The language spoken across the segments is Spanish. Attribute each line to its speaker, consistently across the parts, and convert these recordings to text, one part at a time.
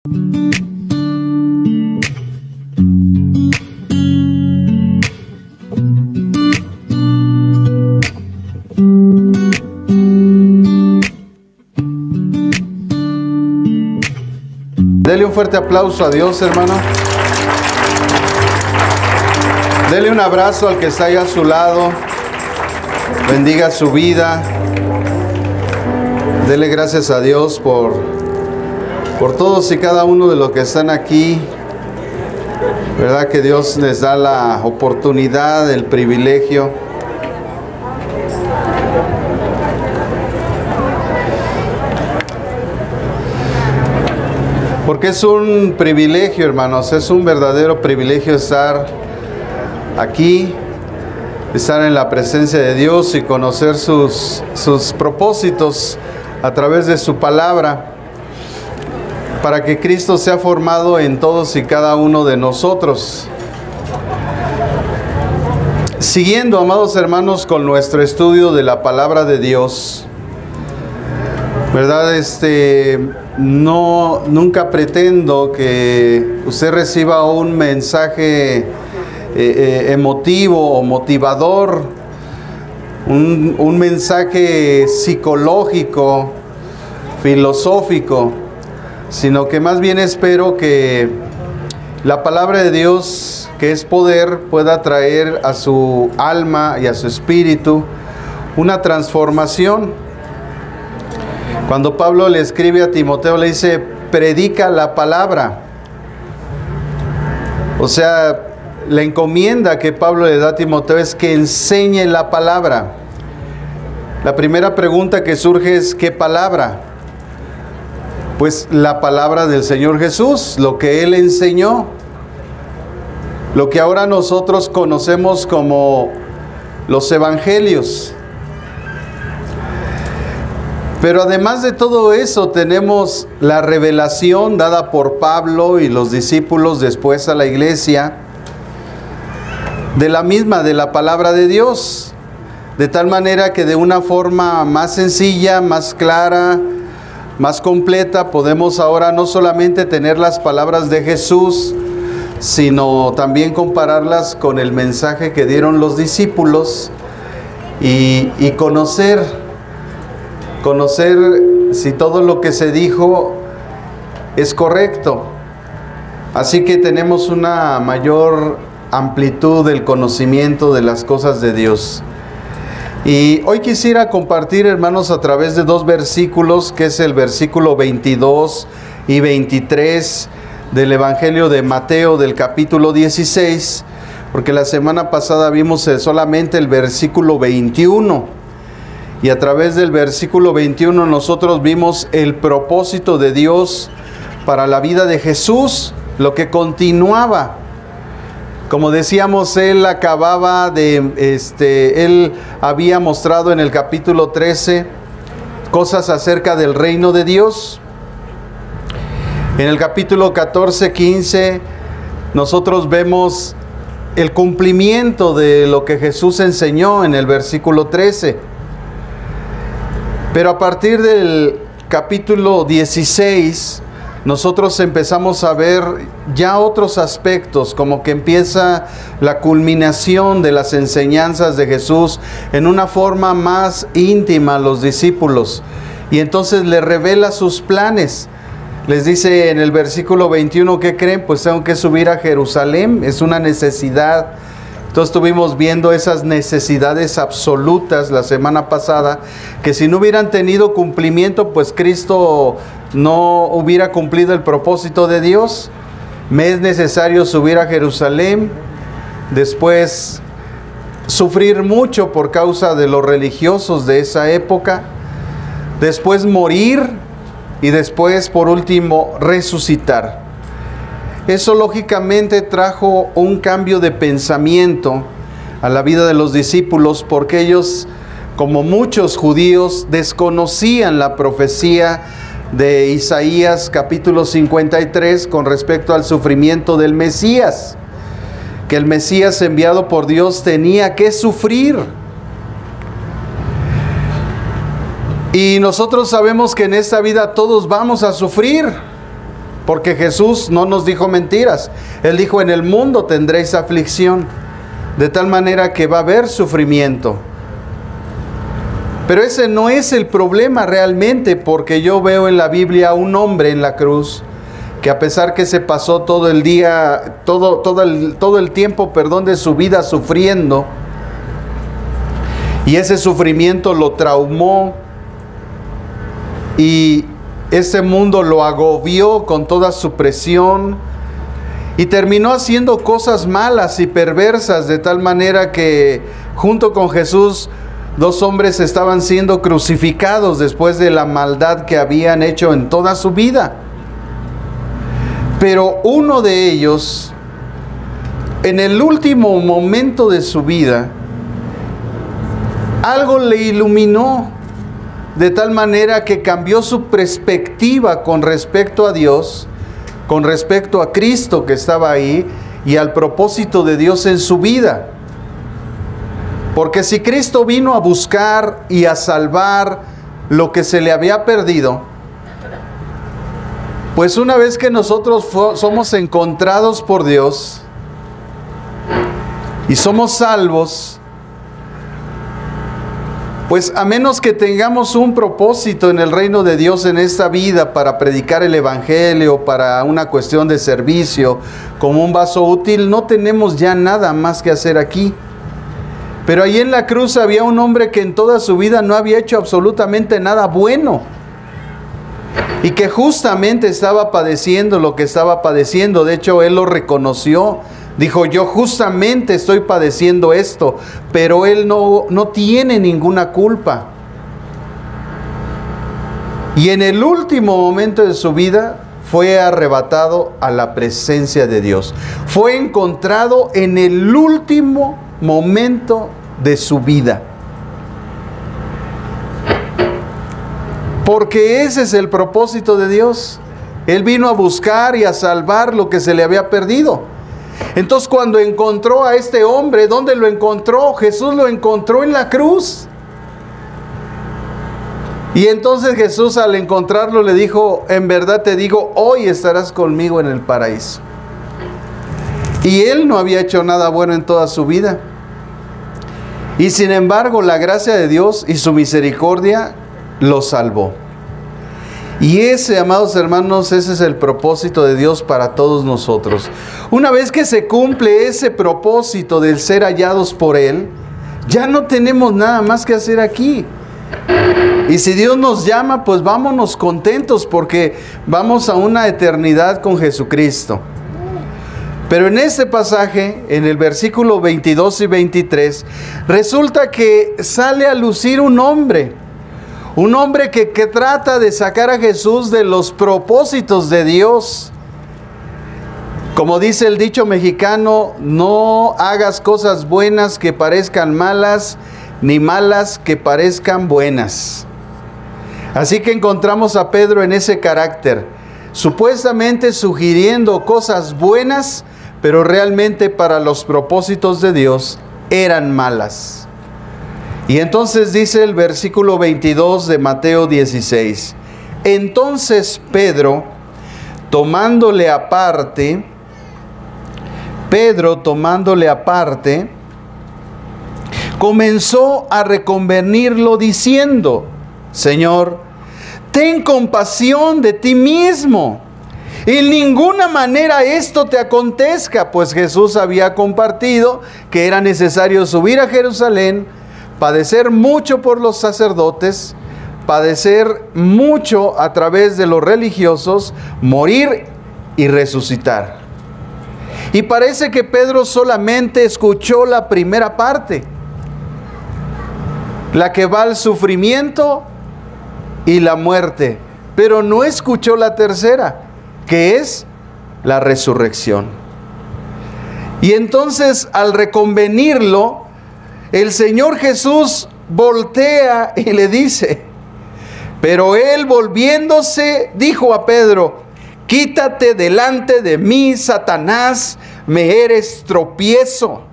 Speaker 1: Dele un fuerte aplauso a Dios, hermano. Dele un abrazo al que está ahí a su lado. Bendiga su vida. Dele gracias a Dios por todos y cada uno de los que están aquí. ¿Verdad que Dios les da la oportunidad, el privilegio? Porque es un privilegio, hermanos, es un verdadero privilegio estar aquí, estar en la presencia de Dios y conocer sus propósitos a través de su palabra, para que Cristo sea formado en todos y cada uno de nosotros. Siguiendo, amados hermanos, con nuestro estudio de la palabra de Dios, ¿verdad? Nunca pretendo que usted reciba un mensaje emotivo o motivador, un mensaje psicológico, filosófico, sino que más bien espero que la palabra de Dios, que es poder, pueda traer a su alma y a su espíritu una transformación. Cuando Pablo le escribe a Timoteo, le dice, predica la palabra. O sea, la encomienda que Pablo le da a Timoteo es que enseñe la palabra. La primera pregunta que surge es, ¿qué palabra? Pues la palabra del Señor Jesús, lo que Él enseñó. Lo que ahora nosotros conocemos como los evangelios. Pero además de todo eso, tenemos la revelación dada por Pablo y los discípulos después a la iglesia, de la palabra de Dios, de tal manera que de una forma más sencilla, más clara, más completa, podemos ahora no solamente tener las palabras de Jesús, sino también compararlas con el mensaje que dieron los discípulos y conocer si todo lo que se dijo es correcto. Así que tenemos una mayor amplitud del conocimiento de las cosas de Dios. Y hoy quisiera compartir, hermanos, a través de dos versículos, que es el versículo 22 y 23 del Evangelio de Mateo, del capítulo 16, porque la semana pasada vimos solamente el versículo 21. Y a través del versículo 21 nosotros vimos el propósito de Dios para la vida de Jesús, lo que continuaba. Como decíamos, Él había mostrado en el capítulo 13 cosas acerca del reino de Dios. En el capítulo 14, 15, nosotros vemos el cumplimiento de lo que Jesús enseñó en el versículo 13. Pero a partir del capítulo 16, nosotros empezamos a ver ya otros aspectos, como que empieza la culminación de las enseñanzas de Jesús en una forma más íntima a los discípulos. Y entonces les revela sus planes. Les dice en el versículo 21, ¿qué creen? Pues tengo que subir a Jerusalén, es una necesidad. Entonces estuvimos viendo esas necesidades absolutas la semana pasada, que si no hubieran tenido cumplimiento, pues Cristo no hubiera cumplido el propósito de Dios. Me es necesario subir a Jerusalén, después sufrir mucho por causa de los religiosos de esa época, después morir y después, por último, resucitar. Eso lógicamente trajo un cambio de pensamiento a la vida de los discípulos, porque ellos, como muchos judíos, desconocían la profecía de Isaías capítulo 53 con respecto al sufrimiento del Mesías, que el Mesías enviado por Dios tenía que sufrir. Y nosotros sabemos que en esta vida todos vamos a sufrir. Porque Jesús no nos dijo mentiras. Él dijo, en el mundo tendréis aflicción, de tal manera que va a haber sufrimiento. Pero ese no es el problema realmente, porque yo veo en la Biblia a un hombre en la cruz, que a pesar que se pasó todo el día, todo el tiempo, de su vida sufriendo, y ese sufrimiento lo traumó, y ese mundo lo agobió con toda su presión, y terminó haciendo cosas malas y perversas, de tal manera que junto con Jesús, 2 hombres estaban siendo crucificados después de la maldad que habían hecho en toda su vida. Pero uno de ellos, en el último momento de su vida, algo le iluminó, de tal manera que cambió su perspectiva con respecto a Dios, con respecto a Cristo que estaba ahí, y al propósito de Dios en su vida. Porque si Cristo vino a buscar y a salvar lo que se le había perdido, pues una vez que nosotros somos encontrados por Dios y somos salvos, pues a menos que tengamos un propósito en el reino de Dios en esta vida para predicar el evangelio, para una cuestión de servicio, como un vaso útil, no tenemos ya nada más que hacer aquí. Pero ahí en la cruz había un hombre que en toda su vida no había hecho absolutamente nada bueno, y que justamente estaba padeciendo lo que estaba padeciendo. De hecho, él lo reconoció. Dijo, yo justamente estoy padeciendo esto, pero él no tiene ninguna culpa. Y en el último momento de su vida fue arrebatado a la presencia de Dios. Fue encontrado en el último momento de su vida. Porque ese es el propósito de Dios. Él vino a buscar y a salvar lo que se le había perdido. Entonces, cuando encontró a este hombre, ¿dónde lo encontró? Jesús lo encontró en la cruz. Y entonces Jesús, al encontrarlo, le dijo, en verdad te digo, hoy estarás conmigo en el paraíso. Y él no había hecho nada bueno en toda su vida. Y sin embargo, la gracia de Dios y su misericordia lo salvó. Y ese, amados hermanos, ese es el propósito de Dios para todos nosotros. Una vez que se cumple ese propósito del ser hallados por Él, ya no tenemos nada más que hacer aquí. Y si Dios nos llama, pues vámonos contentos, porque vamos a una eternidad con Jesucristo. Pero en este pasaje, en el versículo 22 y 23, resulta que sale a lucir un hombre que trata de sacar a Jesús de los propósitos de Dios. Como dice el dicho mexicano, no hagas cosas buenas que parezcan malas, ni malas que parezcan buenas. Así que encontramos a Pedro en ese carácter, supuestamente sugiriendo cosas buenas, pero realmente para los propósitos de Dios eran malas. Y entonces dice el versículo 22 de Mateo 16, entonces Pedro, tomándole aparte, comenzó a reconvenirlo diciendo, Señor, ten compasión de ti mismo. En ninguna manera esto te acontezca, pues Jesús había compartido que era necesario subir a Jerusalén, padecer mucho por los sacerdotes, padecer mucho a través de los religiosos, morir y resucitar. Y parece que Pedro solamente escuchó la primera parte, la que va al sufrimiento y la muerte, pero no escuchó la tercera, que es la resurrección. Y entonces, al reconvenirlo, el Señor Jesús voltea y le dice, pero él volviéndose dijo a Pedro, quítate delante de mí, Satanás, me eres tropiezo,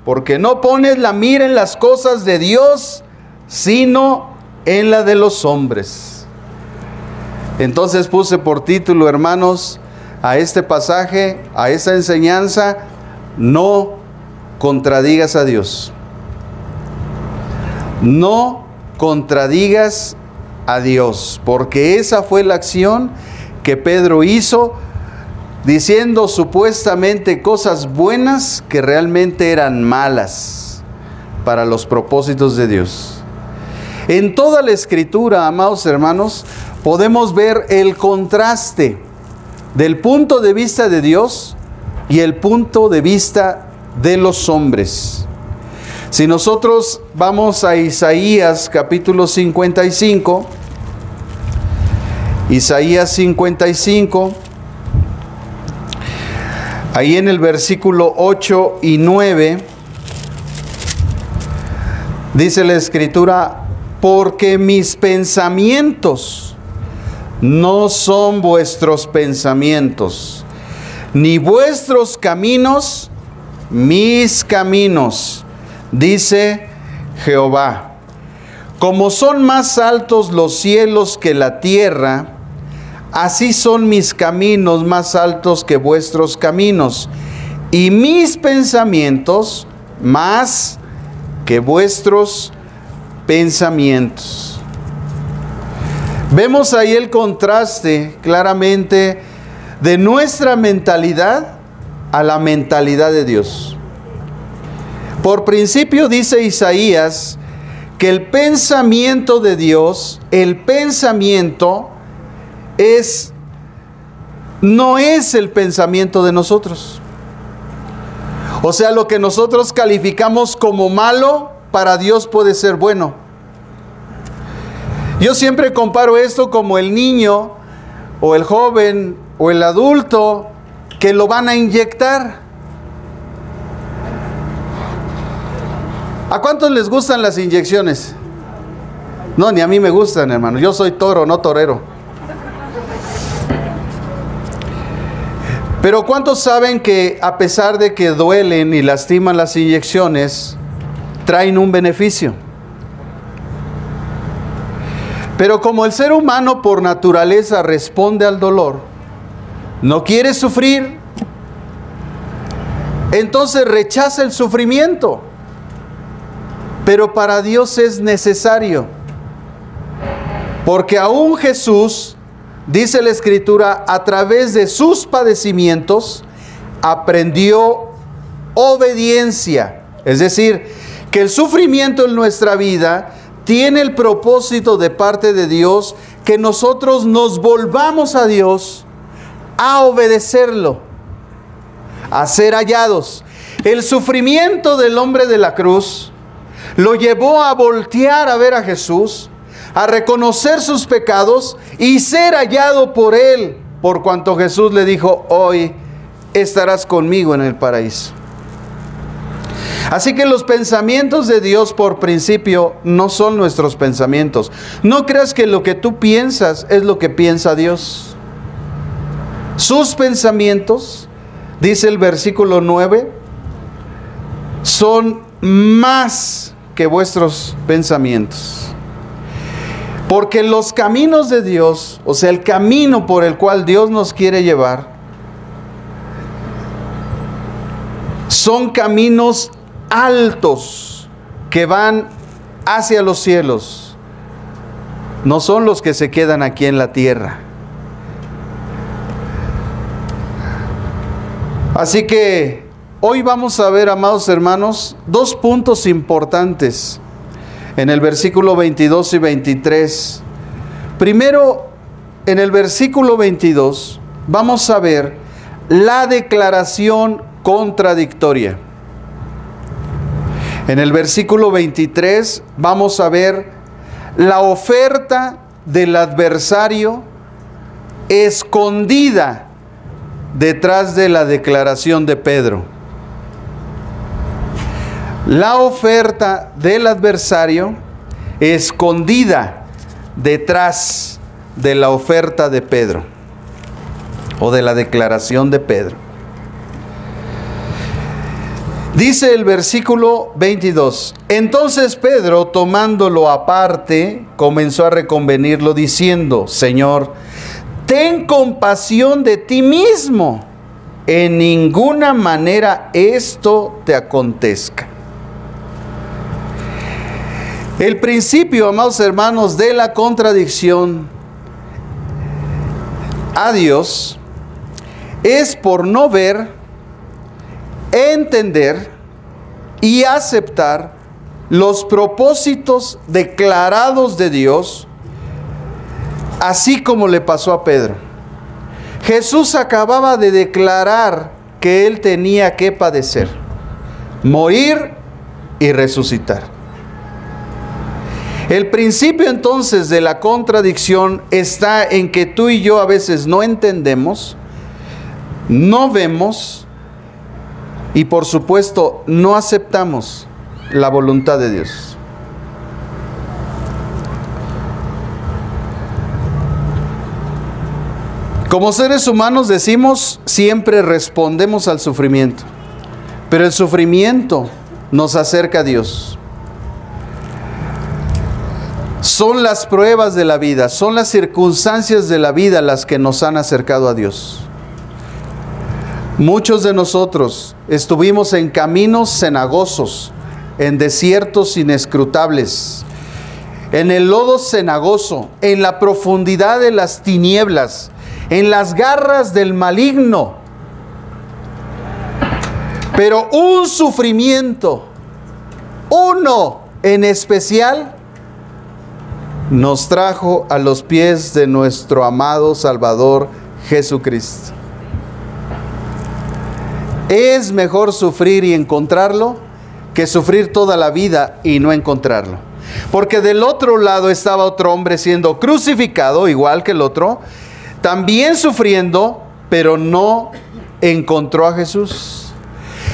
Speaker 1: porque no pones la mira en las cosas de Dios, sino en la de los hombres. Entonces puse por título, hermanos, a este pasaje, a esta enseñanza: no contradigas a Dios. No contradigas a Dios, porque esa fue la acción que Pedro hizo, diciendo supuestamente cosas buenas que realmente eran malas para los propósitos de Dios. En toda la Escritura, amados hermanos, podemos ver el contraste del punto de vista de Dios y el punto de vista de los hombres. Si nosotros vamos a Isaías capítulo 55, Isaías 55, ahí en el versículo 8 y 9, dice la Escritura: porque mis pensamientos no son vuestros pensamientos, ni vuestros caminos mis caminos, dice Jehová. Como son más altos los cielos que la tierra, así son mis caminos más altos que vuestros caminos, y mis pensamientos más que vuestros pensamientos. Vemos ahí el contraste claramente de nuestra mentalidad a la mentalidad de Dios. Por principio dice Isaías que el pensamiento de Dios, el pensamiento no es el pensamiento de nosotros. O sea, lo que nosotros calificamos como malo, para Dios puede ser bueno. Yo siempre comparo esto como el niño o el joven o el adulto que lo van a inyectar. ¿A cuántos les gustan las inyecciones? No, ni a mí me gustan, hermano. Yo soy toro, no torero. Pero ¿cuántos saben que a pesar de que duelen y lastiman las inyecciones, traen un beneficio? Pero como el ser humano por naturaleza responde al dolor, no quiere sufrir, entonces rechaza el sufrimiento. Pero para Dios es necesario, porque aún Jesús, dice la Escritura, a través de sus padecimientos aprendió obediencia. Es decir, que el sufrimiento en nuestra vida tiene el propósito de parte de Dios que nosotros nos volvamos a Dios a obedecerlo, a ser hallados. El sufrimiento del hombre de la cruz lo llevó a voltear a ver a Jesús, a reconocer sus pecados y ser hallado por Él, por cuanto Jesús le dijo: hoy estarás conmigo en el paraíso. Así que los pensamientos de Dios por principio no son nuestros pensamientos. No creas que lo que tú piensas es lo que piensa Dios. Sus pensamientos, dice el versículo 9, son más que vuestros pensamientos. Porque los caminos de Dios, o sea, el camino por el cual Dios nos quiere llevar, son caminos altos que van hacia los cielos. No son los que se quedan aquí en la tierra. Así que hoy vamos a ver, amados hermanos, dos puntos importantes en el versículo 22 y 23. Primero, en el versículo 22, vamos a ver la declaración contradictoria. En el versículo 23 vamos a ver la oferta del adversario escondida detrás de la declaración de Pedro. La oferta del adversario escondida detrás de la oferta de Pedro o de la declaración de Pedro. Dice el versículo 22: entonces Pedro, tomándolo aparte, comenzó a reconvenirlo diciendo: Señor, ten compasión de ti mismo. En ninguna manera esto te acontezca. El principio, amados hermanos, de la contradicción a Dios es por no ver, entender y aceptar los propósitos declarados de Dios, así como le pasó a Pedro. Jesús acababa de declarar que él tenía que padecer, morir y resucitar. El principio entonces de la contradicción está en que tú y yo a veces no entendemos, no vemos y por supuesto no aceptamos la voluntad de Dios. Como seres humanos decimos, siempre respondemos al sufrimiento, pero el sufrimiento nos acerca a Dios. Son las pruebas de la vida, son las circunstancias de la vida las que nos han acercado a Dios. Muchos de nosotros estuvimos en caminos cenagosos, en desiertos inescrutables, en el lodo cenagoso, en la profundidad de las tinieblas, en las garras del maligno. Pero un sufrimiento, uno en especial, nos trajo a los pies de nuestro amado Salvador Jesucristo. Es mejor sufrir y encontrarlo que sufrir toda la vida y no encontrarlo. Porque del otro lado estaba otro hombre siendo crucificado, igual que el otro, también sufriendo, pero no encontró a Jesús.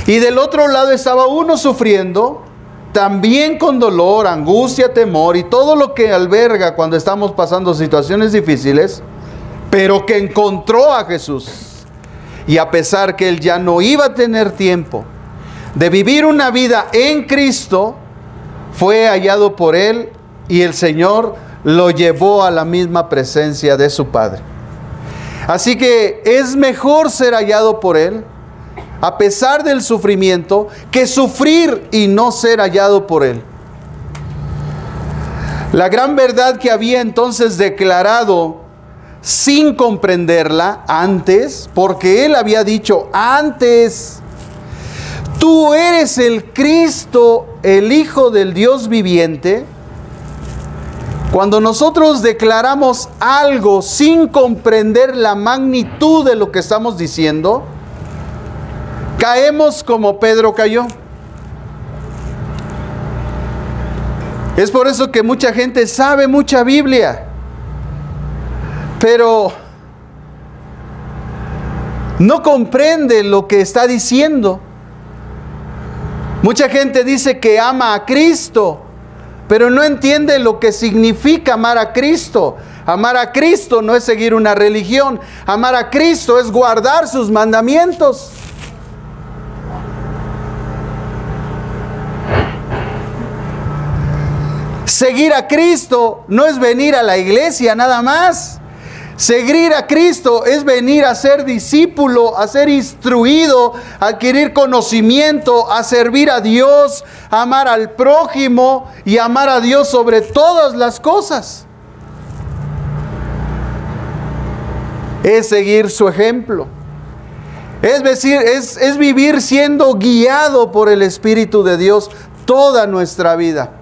Speaker 1: Y del otro lado estaba uno sufriendo, también con dolor, angustia, temor y todo lo que alberga cuando estamos pasando situaciones difíciles, pero que encontró a Jesús. Y a pesar que él ya no iba a tener tiempo de vivir una vida en Cristo, fue hallado por él y el Señor lo llevó a la misma presencia de su Padre. Así que es mejor ser hallado por él, a pesar del sufrimiento, que sufrir y no ser hallado por él. La gran verdad que había entonces declarado sin comprenderla antes, porque él había dicho antes: tú eres el Cristo, el Hijo del Dios viviente. Cuando nosotros declaramos algo sin comprender la magnitud de lo que estamos diciendo, caemos como Pedro cayó. Es por eso que mucha gente sabe mucha Biblia, pero no comprende lo que está diciendo. Mucha gente dice que ama a Cristo, pero no entiende lo que significa amar a Cristo. Amar a Cristo no es seguir una religión. Amar a Cristo es guardar sus mandamientos. Seguir a Cristo no es venir a la iglesia nada más. Seguir a Cristo es venir a ser discípulo, a ser instruido, a adquirir conocimiento, a servir a Dios, a amar al prójimo y amar a Dios sobre todas las cosas. Es seguir su ejemplo. Es decir, es vivir siendo guiado por el Espíritu de Dios toda nuestra vida.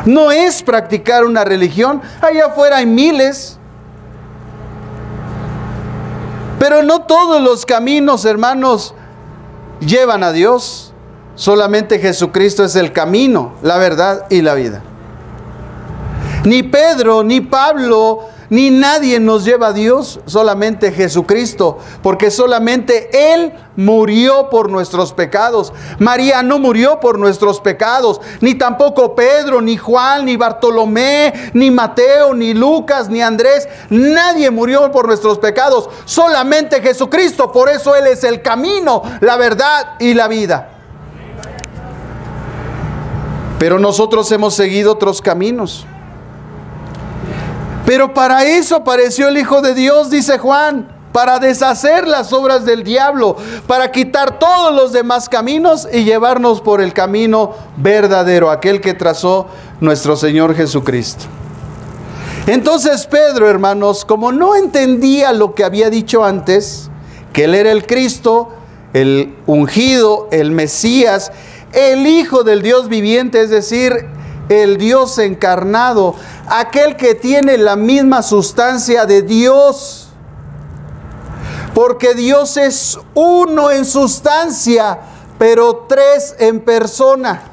Speaker 1: No es practicar una religión. Allá afuera hay miles. Pero no todos los caminos, hermanos, llevan a Dios. Solamente Jesucristo es el camino, la verdad y la vida. Ni Pedro, ni Pablo, ni nadie nos lleva a Dios, solamente Jesucristo, porque solamente Él murió por nuestros pecados. María no murió por nuestros pecados, ni tampoco Pedro, ni Juan, ni Bartolomé, ni Mateo, ni Lucas, ni Andrés. Nadie murió por nuestros pecados, solamente Jesucristo. Por eso Él es el camino, la verdad y la vida. Pero nosotros hemos seguido otros caminos. Pero para eso apareció el Hijo de Dios, dice Juan, para deshacer las obras del diablo, para quitar todos los demás caminos y llevarnos por el camino verdadero, aquel que trazó nuestro Señor Jesucristo. Entonces Pedro, hermanos, como no entendía lo que había dicho antes, que Él era el Cristo, el ungido, el Mesías, el Hijo del Dios viviente, es decir, el Dios encarnado, aquel que tiene la misma sustancia de Dios, porque Dios es uno en sustancia, pero tres en persona.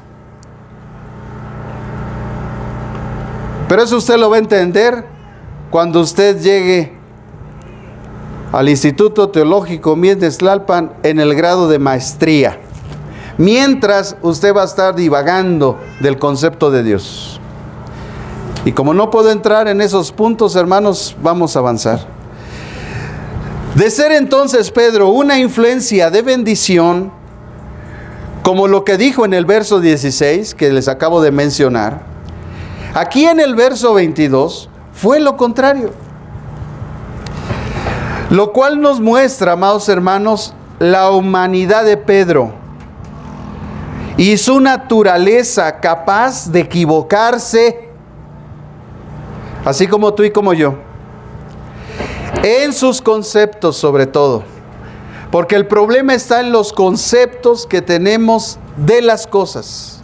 Speaker 1: Pero eso usted lo va a entender cuando usted llegue al Instituto Teológico Mies de Tlalpan en el grado de maestría. Mientras usted va a estar divagando del concepto de Dios. Y como no puedo entrar en esos puntos, hermanos, vamos a avanzar. De ser entonces Pedro una influencia de bendición, como lo que dijo en el verso 16, que les acabo de mencionar, aquí en el verso 22 fue lo contrario. Lo cual nos muestra, amados hermanos, la humanidad de Pedro y su naturaleza capaz de equivocarse, así como tú y como yo, en sus conceptos sobre todo. Porque el problema está en los conceptos que tenemos de las cosas.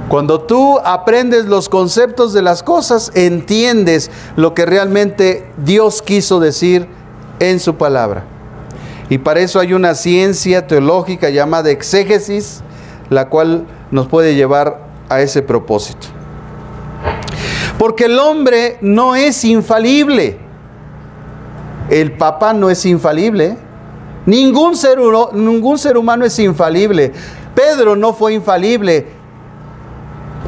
Speaker 1: Cuando tú aprendes los conceptos de las cosas, entiendes lo que realmente Dios quiso decir en su palabra. Y para eso hay una ciencia teológica llamada exégesis, la cual nos puede llevar a ese propósito. Porque el hombre no es infalible. El Papa no es infalible. Ningún ser humano es infalible. Pedro no fue infalible.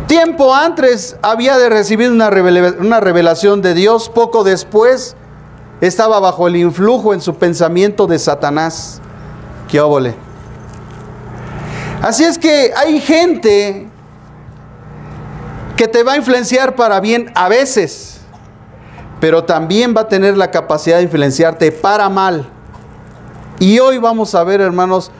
Speaker 1: Tiempo antes había de recibir una revelación de Dios. Poco después estaba bajo el influjo en su pensamiento de Satanás. ¡Qué óvole! Así es que hay gente que te va a influenciar para bien a veces, pero también va a tener la capacidad de influenciarte para mal. Y hoy vamos a ver, hermanos,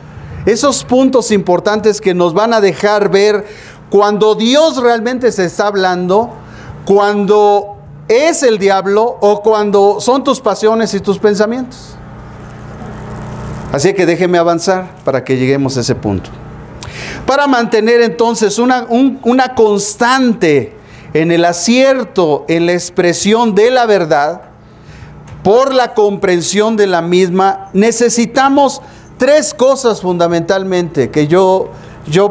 Speaker 1: esos puntos importantes que nos van a dejar ver cuando Dios realmente se está hablando, cuando es el diablo o cuando son tus pasiones y tus pensamientos. Así que déjeme avanzar para que lleguemos a ese punto. Para mantener entonces una constante en el acierto, en la expresión de la verdad, por la comprensión de la misma, necesitamos tres cosas fundamentalmente que yo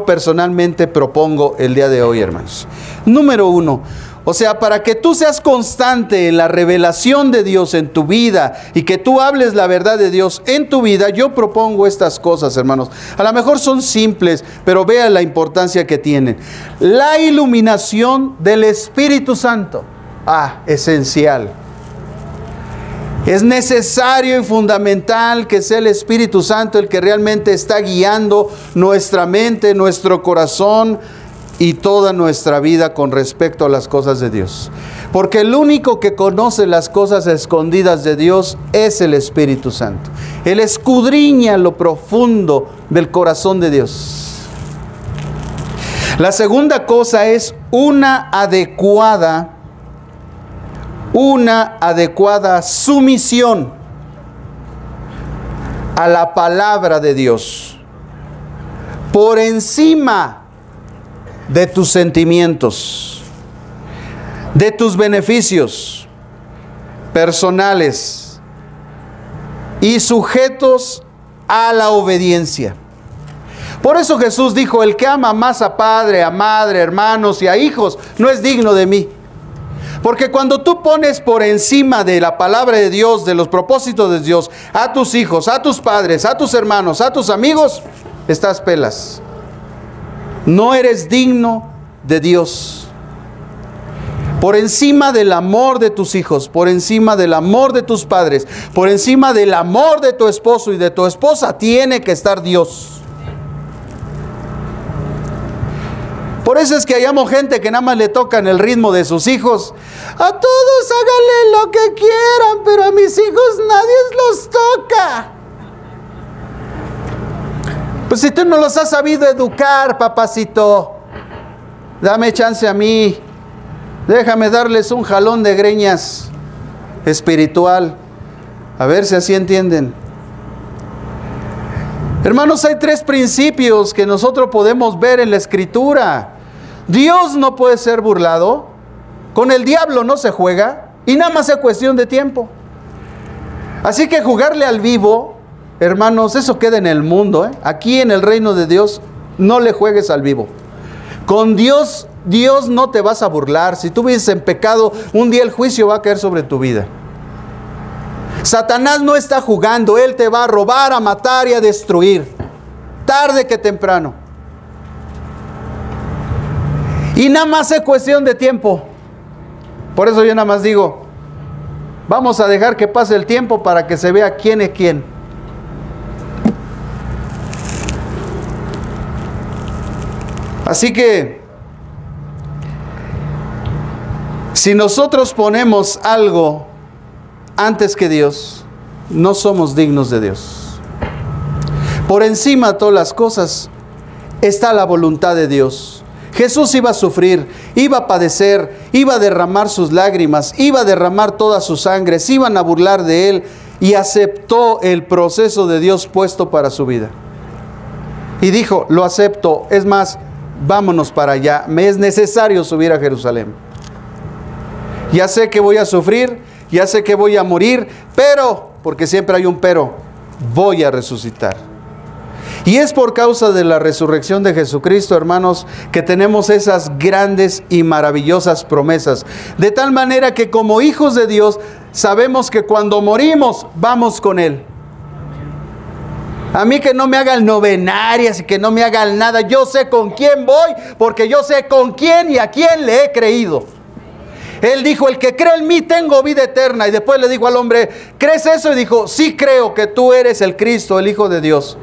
Speaker 1: personalmente propongo el día de hoy, hermanos. Número uno, o sea, para que tú seas constante en la revelación de Dios en tu vida y que tú hables la verdad de Dios en tu vida, yo propongo estas cosas, hermanos. A lo mejor son simples, pero vea la importancia que tienen. La iluminación del Espíritu Santo. Esencial. Es necesario y fundamental que sea el Espíritu Santo el que realmente está guiando nuestra mente, nuestro corazón y toda nuestra vida con respecto a las cosas de Dios. Porque el único que conoce las cosas escondidas de Dios es el Espíritu Santo. Él escudriña lo profundo del corazón de Dios. La segunda cosa es una adecuada sumisión a la palabra de Dios por encima de tus sentimientos, de tus beneficios personales y sujetos a la obediencia. Por eso Jesús dijo: el que ama más a padre, a madre, hermanos y a hijos, no es digno de mí. Porque cuando tú pones por encima de la palabra de Dios, de los propósitos de Dios, a tus hijos, a tus padres, a tus hermanos, a tus amigos, estás pelas. No eres digno de Dios. Por encima del amor de tus hijos, por encima del amor de tus padres, por encima del amor de tu esposo y de tu esposa, tiene que estar Dios. Por eso es que hayamos gente que nada más le tocan el ritmo de sus hijos. A todos háganle lo que quieran, pero a mis hijos nadie los toca. Pues si tú no los has sabido educar, papacito, dame chance a mí. Déjame darles un jalón de greñas espiritual. A ver si así entienden. Hermanos, hay 3 principios que nosotros podemos ver en la Escritura. Dios no puede ser burlado. Con el diablo no se juega. Y nada más es cuestión de tiempo. Así que jugarle al vivo, hermanos, eso queda en el mundo, ¿eh? Aquí en el reino de Dios, no le juegues al vivo. Con Dios, Dios no te vas a burlar. Si tú vives en pecado, un día el juicio va a caer sobre tu vida. Satanás no está jugando. Él te va a robar, a matar y a destruir, tarde que temprano. Y nada más es cuestión de tiempo. Por eso yo nada más digo, vamos a dejar que pase el tiempo para que se vea quién es quién. Así que, si nosotros ponemos algo antes que Dios, no somos dignos de Dios. Por encima de todas las cosas está la voluntad de Dios. Jesús iba a sufrir, iba a padecer, iba a derramar sus lágrimas, iba a derramar toda su sangre, se iban a burlar de Él, y aceptó el proceso de Dios puesto para su vida. Y dijo, lo acepto, es más, vámonos para allá, me es necesario subir a Jerusalén. Ya sé que voy a sufrir, ya sé que voy a morir, pero, porque siempre hay un pero, voy a resucitar. Y es por causa de la resurrección de Jesucristo, hermanos, que tenemos esas grandes y maravillosas promesas. De tal manera que como hijos de Dios, sabemos que cuando morimos, vamos con Él. A mí que no me hagan novenarias y que no me hagan nada. Yo sé con quién voy, porque yo sé con quién y a quién le he creído. Él dijo, el que cree en mí tengo vida eterna. Y después le dijo al hombre, ¿crees eso? Y dijo, sí creo que tú eres el Cristo, el Hijo de Dios.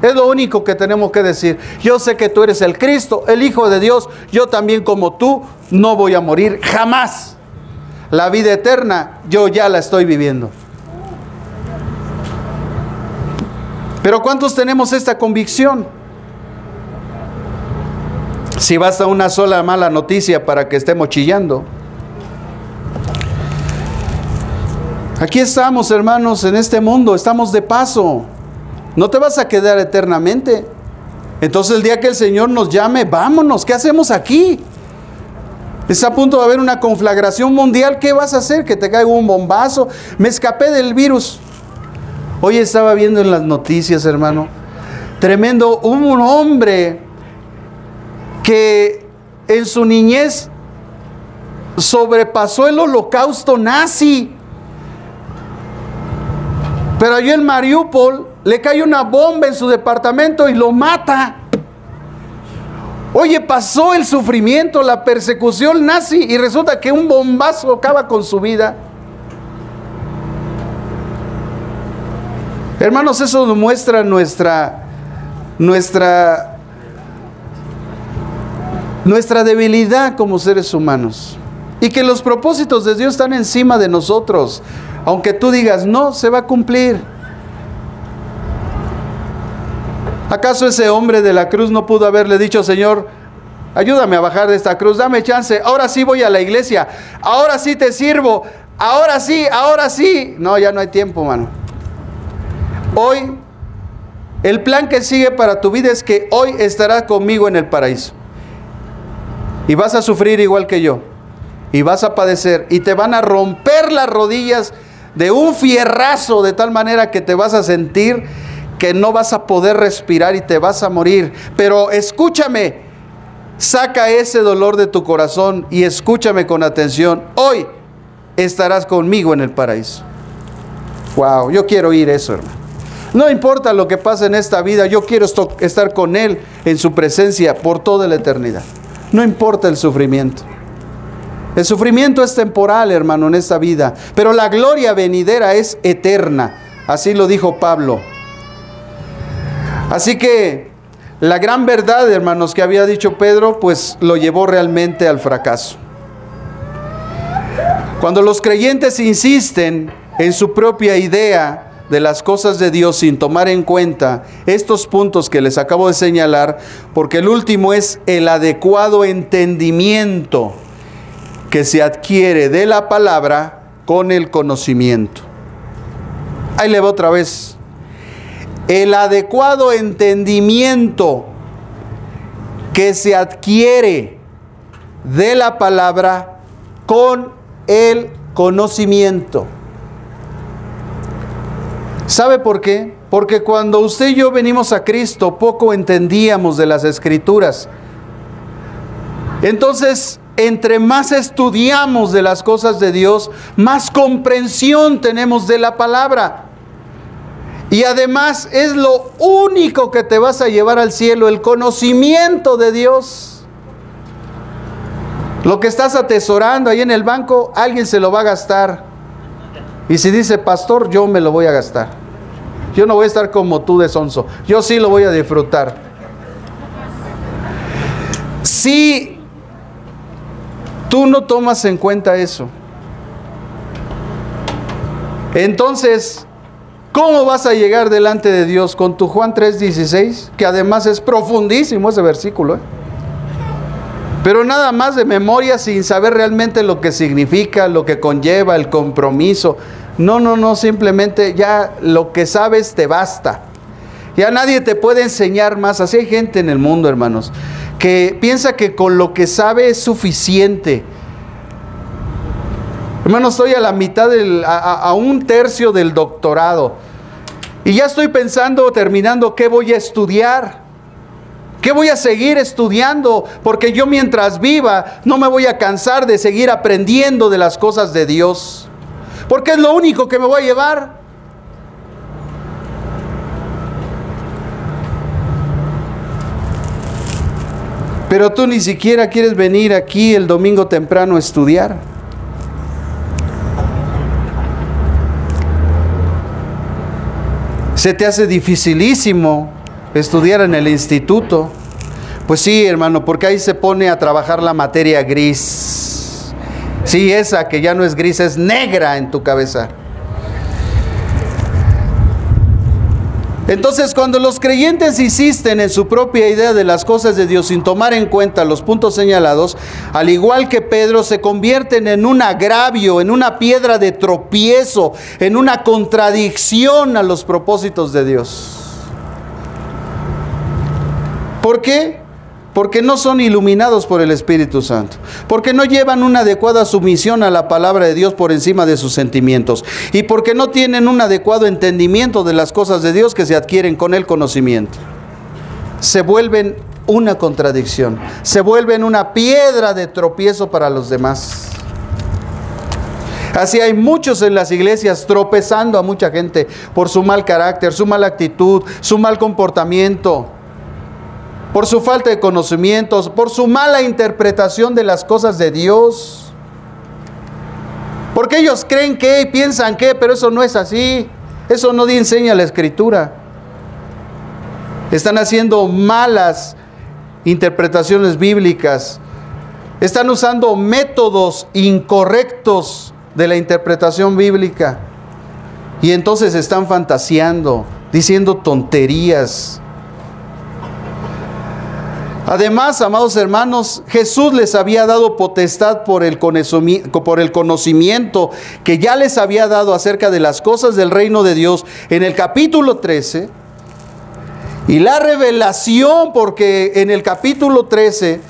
Speaker 1: Es lo único que tenemos que decir. Yo sé que tú eres el Cristo, el Hijo de Dios. Yo también como tú no voy a morir jamás. La vida eterna yo ya la estoy viviendo. Pero ¿cuántos tenemos esta convicción? Si basta una sola mala noticia para que estemos chillando. Aquí estamos, hermanos, en este mundo, estamos de paso. No te vas a quedar eternamente. Entonces el día que el Señor nos llame, vámonos, ¿qué hacemos aquí? Está a punto de haber una conflagración mundial, ¿qué vas a hacer? ¿Que te caiga un bombazo? Me escapé del virus. Hoy estaba viendo en las noticias, hermano, tremendo, un hombre que en su niñez sobrepasó el holocausto nazi. Pero allí en Mariupol le cae una bomba en su departamento y lo mata. Oye, pasó el sufrimiento, la persecución nazi y resulta que un bombazo acaba con su vida. Hermanos, eso demuestra nuestra debilidad como seres humanos. Y que los propósitos de Dios están encima de nosotros. Aunque tú digas, no, se va a cumplir. ¿Acaso ese hombre de la cruz no pudo haberle dicho, Señor, ayúdame a bajar de esta cruz, dame chance, ahora sí voy a la iglesia, ahora sí te sirvo, ahora sí, ahora sí? No, ya no hay tiempo, mano. Hoy, el plan que sigue para tu vida es que hoy estarás conmigo en el paraíso. Y vas a sufrir igual que yo. Y vas a padecer. Y te van a romper las rodillas de un fierrazo de tal manera que te vas a sentir que no vas a poder respirar y te vas a morir. Pero escúchame, saca ese dolor de tu corazón y escúchame con atención. Hoy estarás conmigo en el paraíso. Wow, yo quiero oír eso, hermano. No importa lo que pase en esta vida, yo quiero estar con Él en su presencia por toda la eternidad. No importa el sufrimiento. El sufrimiento es temporal, hermano, en esta vida, pero la gloria venidera es eterna. Así lo dijo Pablo. Así que la gran verdad, hermanos, que había dicho Pedro, pues lo llevó realmente al fracaso. Cuando los creyentes insisten en su propia idea de las cosas de Dios sin tomar en cuenta estos puntos que les acabo de señalar, porque el último es el adecuado entendimiento que se adquiere de la palabra con el conocimiento. Ahí le va otra vez. El adecuado entendimiento que se adquiere de la palabra con el conocimiento. ¿Sabe por qué? Porque cuando usted y yo venimos a Cristo, poco entendíamos de las Escrituras. Entonces, entre más estudiamos de las cosas de Dios, más comprensión tenemos de la palabra. Y además es lo único que te vas a llevar al cielo, el conocimiento de Dios. Lo que estás atesorando ahí en el banco, alguien se lo va a gastar. Y si dice, pastor, yo me lo voy a gastar. Yo no voy a estar como tú de sonso. Yo sí lo voy a disfrutar. Si tú no tomas en cuenta eso, entonces, ¿cómo vas a llegar delante de Dios con tu Juan 3:16? Que además es profundísimo ese versículo, pero nada más de memoria, sin saber realmente lo que significa, lo que conlleva, el compromiso. No, simplemente ya lo que sabes te basta. Ya nadie te puede enseñar más. Así hay gente en el mundo, hermanos, que piensa que con lo que sabe es suficiente. Hermanos, estoy a la mitad, a un tercio del doctorado. Y ya estoy pensando, terminando, ¿qué voy a estudiar? ¿Qué voy a seguir estudiando? Porque yo mientras viva no me voy a cansar de seguir aprendiendo de las cosas de Dios. Porque es lo único que me voy a llevar. Pero tú ni siquiera quieres venir aquí el domingo temprano a estudiar. Se te hace dificilísimo estudiar en el instituto. Pues sí, hermano, porque ahí se pone a trabajar la materia gris. Sí, esa que ya no es gris, es negra en tu cabeza. Entonces, cuando los creyentes insisten en su propia idea de las cosas de Dios sin tomar en cuenta los puntos señalados, al igual que Pedro, se convierten en un agravio, en una piedra de tropiezo, en una contradicción a los propósitos de Dios. ¿Por qué? Porque no son iluminados por el Espíritu Santo, porque no llevan una adecuada sumisión a la palabra de Dios por encima de sus sentimientos, y porque no tienen un adecuado entendimiento de las cosas de Dios que se adquieren con el conocimiento. Se vuelven una contradicción, se vuelven una piedra de tropiezo para los demás. Así hay muchos en las iglesias tropezando a mucha gente por su mal carácter, su mala actitud, su mal comportamiento, por su falta de conocimientos, por su mala interpretación de las cosas de Dios. Porque ellos creen que y piensan que, pero eso no es así. Eso no enseña la Escritura. Están haciendo malas interpretaciones bíblicas. Están usando métodos incorrectos de la interpretación bíblica. Y entonces están fantaseando, diciendo tonterías. Además, amados hermanos, Jesús les había dado potestad por el conocimiento que ya les había dado acerca de las cosas del reino de Dios en el capítulo 13. Y la revelación, porque en el capítulo 13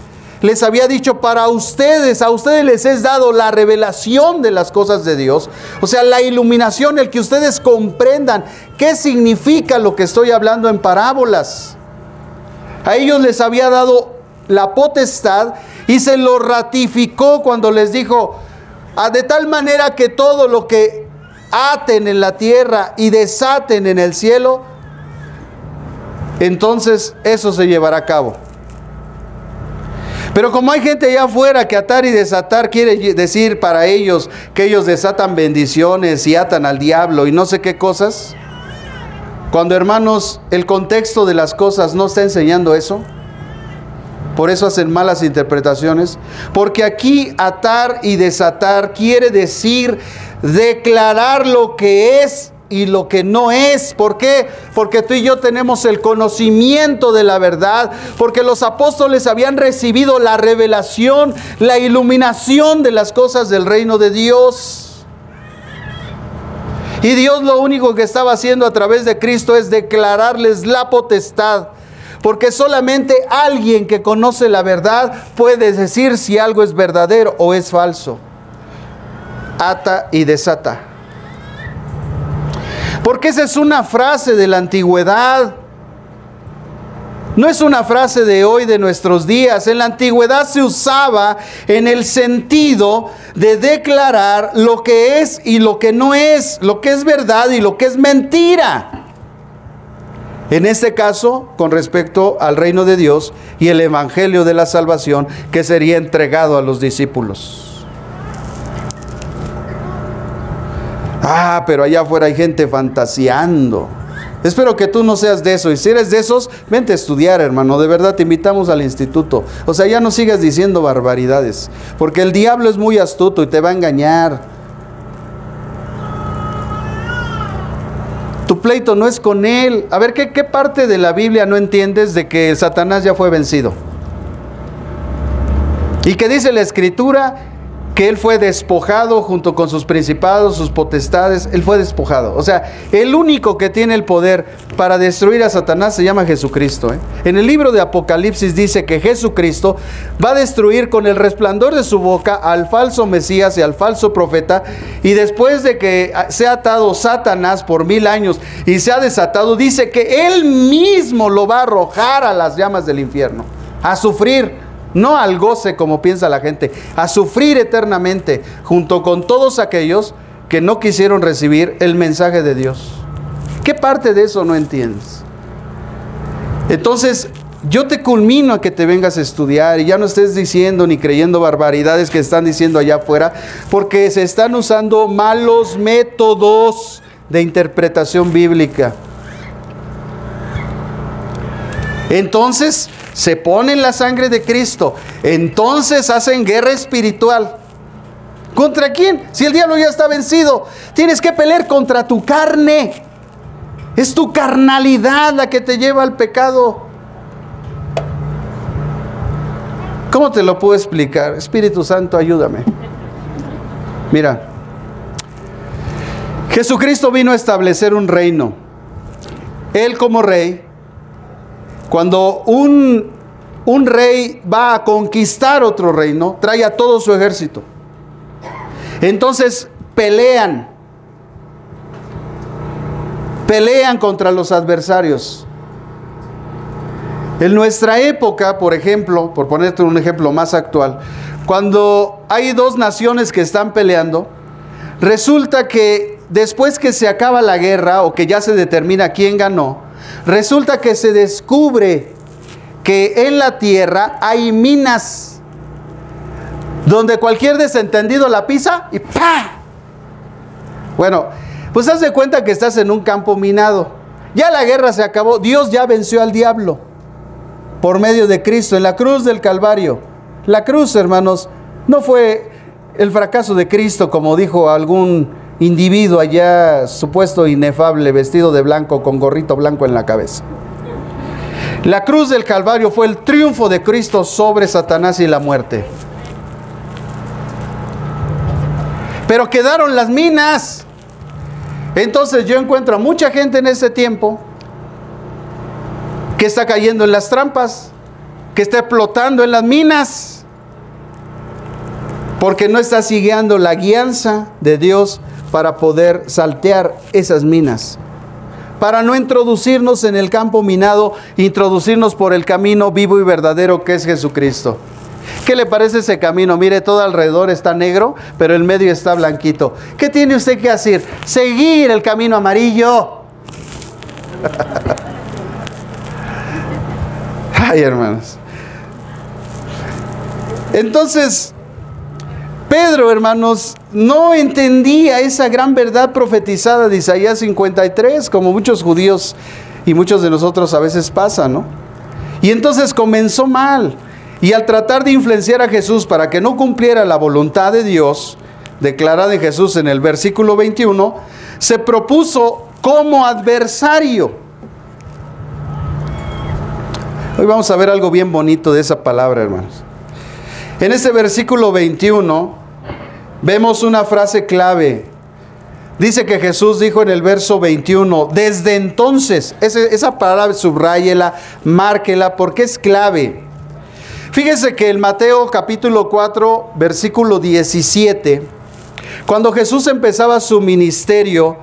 Speaker 1: les había dicho a ustedes les es dado la revelación de las cosas de Dios. O sea, la iluminación, el que ustedes comprendan qué significa lo que estoy hablando en parábolas. A ellos les había dado la potestad y se lo ratificó cuando les dijo, de tal manera que todo lo que aten en la tierra y desaten en el cielo, entonces eso se llevará a cabo. Pero como hay gente allá afuera que atar y desatar quiere decir para ellos que ellos desatan bendiciones y atan al diablo y no sé qué cosas, Cuando, hermanos, el contexto de las cosas no está enseñando eso. Por eso hacen malas interpretaciones. Porque aquí atar y desatar quiere decir declarar lo que es y lo que no es. ¿Por qué? Porque tú y yo tenemos el conocimiento de la verdad. Porque los apóstoles habían recibido la revelación, la iluminación de las cosas del reino de Dios. Y Dios lo único que estaba haciendo a través de Cristo es declararles la potestad. Porque solamente alguien que conoce la verdad puede decir si algo es verdadero o es falso. Ata y desata. Porque esa es una frase de la antigüedad. No es una frase de hoy, de nuestros días. En la antigüedad se usaba en el sentido de declarar lo que es y lo que no es, lo que es verdad y lo que es mentira. En este caso, con respecto al reino de Dios y el evangelio de la salvación que sería entregado a los discípulos. Ah, pero allá afuera hay gente fantaseando. Espero que tú no seas de eso. Y si eres de esos, vente a estudiar, hermano. De verdad, te invitamos al instituto. O sea, ya no sigas diciendo barbaridades. Porque el diablo es muy astuto y te va a engañar. Tu pleito no es con él. A ver, ¿qué parte de la Biblia no entiendes de que Satanás ya fue vencido? Y que dice la Escritura que él fue despojado junto con sus principados, sus potestades. Él fue despojado. O sea, el único que tiene el poder para destruir a Satanás se llama Jesucristo. En el libro de Apocalipsis dice que Jesucristo va a destruir con el resplandor de su boca al falso Mesías y al falso profeta. Y después de que sea atado Satanás por 1000 años y se ha desatado, dice que él mismo lo va a arrojar a las llamas del infierno, a sufrir. No al goce como piensa la gente, a sufrir eternamente junto con todos aquellos que no quisieron recibir el mensaje de Dios. ¿Qué parte de eso no entiendes? Entonces, yo te culmino a que te vengas a estudiar y ya no estés diciendo ni creyendo barbaridades que están diciendo allá afuera, porque se están usando malos métodos de interpretación bíblica. Entonces, se ponen la sangre de Cristo. Entonces hacen guerra espiritual. ¿Contra quién? Si el diablo ya está vencido. Tienes que pelear contra tu carne. Es tu carnalidad la que te lleva al pecado. ¿Cómo te lo puedo explicar? Espíritu Santo, ayúdame. Mira, Jesucristo vino a establecer un reino. Él como rey. Cuando un rey va a conquistar otro reino, trae a todo su ejército. Entonces pelean contra los adversarios. En nuestra época, por ejemplo, por ponerte un ejemplo más actual, cuando hay dos naciones que están peleando, resulta que después que se acaba la guerra o que ya se determina quién ganó, resulta que se descubre que en la tierra hay minas donde cualquier desentendido la pisa y ¡pah! Bueno, pues haz de cuenta que estás en un campo minado. Ya la guerra se acabó. Dios ya venció al diablo por medio de Cristo en la cruz del Calvario. La cruz, hermanos, no fue el fracaso de Cristo como dijo algún individuo allá, supuesto inefable, vestido de blanco, con gorrito blanco en la cabeza. La cruz del Calvario fue el triunfo de Cristo sobre Satanás y la muerte. Pero quedaron las minas. Entonces yo encuentro a mucha gente en ese tiempo que está cayendo en las trampas, que está explotando en las minas, porque no está siguiendo la guianza de Dios para poder saltear esas minas, para no introducirnos en el campo minado, introducirnos por el camino vivo y verdadero que es Jesucristo. ¿Qué le parece ese camino? Mire, todo alrededor está negro, pero el medio está blanquito. ¿Qué tiene usted que hacer? Seguir el camino amarillo. Ay, hermanos. Entonces, Pedro, hermanos, no entendía esa gran verdad profetizada de Isaías 53, como muchos judíos y muchos de nosotros a veces pasa, ¿no? Y entonces comenzó mal. Y al tratar de influenciar a Jesús para que no cumpliera la voluntad de Dios, declarada en Jesús en el versículo 21, se propuso como adversario. Hoy vamos a ver algo bien bonito de esa palabra, hermanos. En este versículo 21 vemos una frase clave. Dice que Jesús dijo en el verso 21, desde entonces, esa palabra subráyela, márquela, porque es clave. Fíjense que en Mateo capítulo 4, versículo 17, cuando Jesús empezaba su ministerio,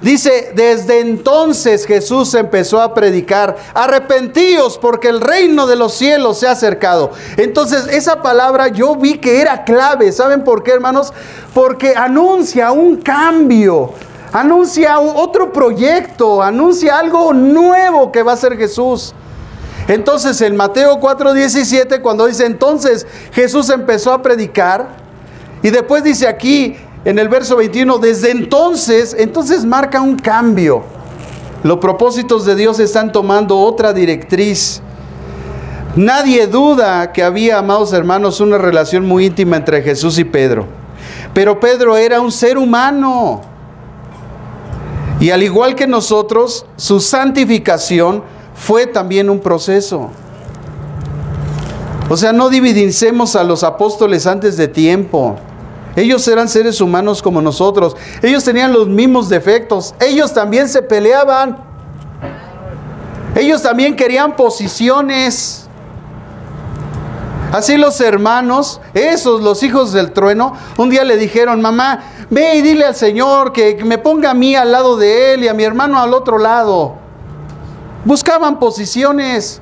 Speaker 1: dice, desde entonces Jesús empezó a predicar, arrepentíos porque el reino de los cielos se ha acercado. Entonces esa palabra yo vi que era clave. ¿Saben por qué, hermanos? Porque anuncia un cambio, anuncia otro proyecto, anuncia algo nuevo que va a hacer Jesús. Entonces en Mateo 4:17, cuando dice entonces Jesús empezó a predicar, y después dice aquí en el verso 21, desde entonces marca un cambio. Los propósitos de Dios están tomando otra directriz. Nadie duda que había, amados hermanos, una relación muy íntima entre Jesús y Pedro. Pero Pedro era un ser humano. Y al igual que nosotros, su santificación fue también un proceso. O sea, no dividicemos a los apóstoles antes de tiempo. Ellos eran seres humanos como nosotros. Ellos tenían los mismos defectos. Ellos también se peleaban. Ellos también querían posiciones. Así los hermanos, los hijos del trueno, un día le dijeron, mamá, ve y dile al Señor que me ponga a mí al lado de Él y a mi hermano al otro lado. Buscaban posiciones.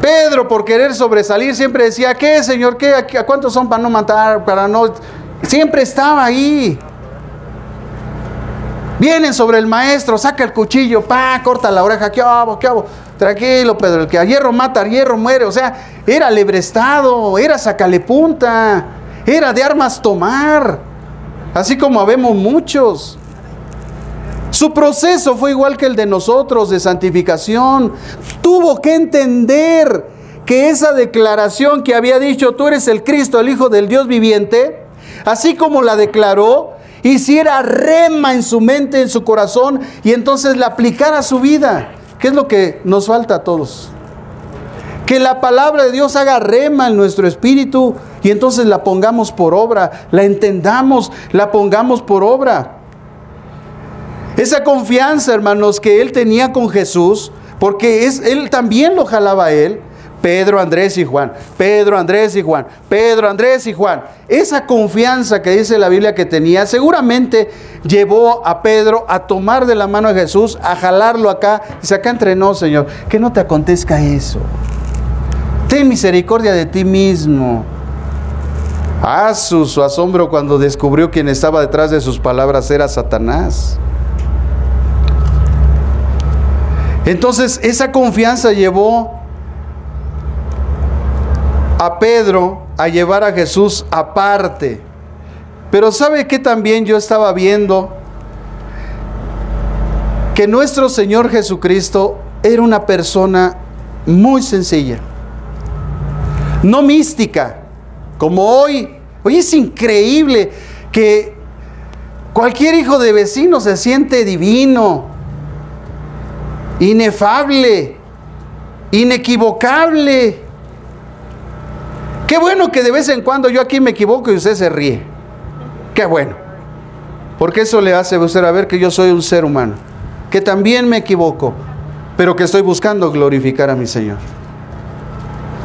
Speaker 1: Pedro, por querer sobresalir, siempre decía, ¿qué, Señor? ¿Qué? ¿A cuántos son para no matar? Para no... Siempre estaba ahí. Vienen sobre el maestro, saca el cuchillo, corta la oreja, ¿qué hago? ¿Qué hago? Tranquilo, Pedro, el que a hierro mata, a hierro muere. O sea, era lebrestado, era sacale punta, era de armas tomar. Así como habemos muchos. Su proceso fue igual que el de nosotros, de santificación. Tuvo que entender que esa declaración que había dicho, tú eres el Cristo, el Hijo del Dios viviente, así como la declaró, hiciera rema en su mente, en su corazón, y entonces la aplicara a su vida. ¿Qué es lo que nos falta a todos? Que la palabra de Dios haga rema en nuestro espíritu, y entonces la pongamos por obra, la entendamos, la pongamos por obra. Esa confianza, hermanos, que él tenía con Jesús, porque él también lo jalaba a él, Pedro, Andrés y Juan, Pedro, Andrés y Juan, Pedro, Andrés y Juan. Esa confianza que dice la Biblia que tenía, seguramente llevó a Pedro a tomar de la mano de Jesús, a jalarlo acá. Dice, acá entrenó, Señor, que no te acontezca eso. Ten misericordia de ti mismo. Su asombro cuando descubrió quien estaba detrás de sus palabras era Satanás. Entonces esa confianza llevó a Pedro a llevar a Jesús aparte. Pero ¿sabe qué también yo estaba viendo? Que nuestro Señor Jesucristo era una persona muy sencilla, no mística, como hoy. Hoy es increíble que cualquier hijo de vecino se siente divino, inefable, inequivocable. Qué bueno que de vez en cuando yo aquí me equivoco y usted se ríe. Qué bueno. Porque eso le hace a usted a ver que yo soy un ser humano, que también me equivoco, pero que estoy buscando glorificar a mi Señor,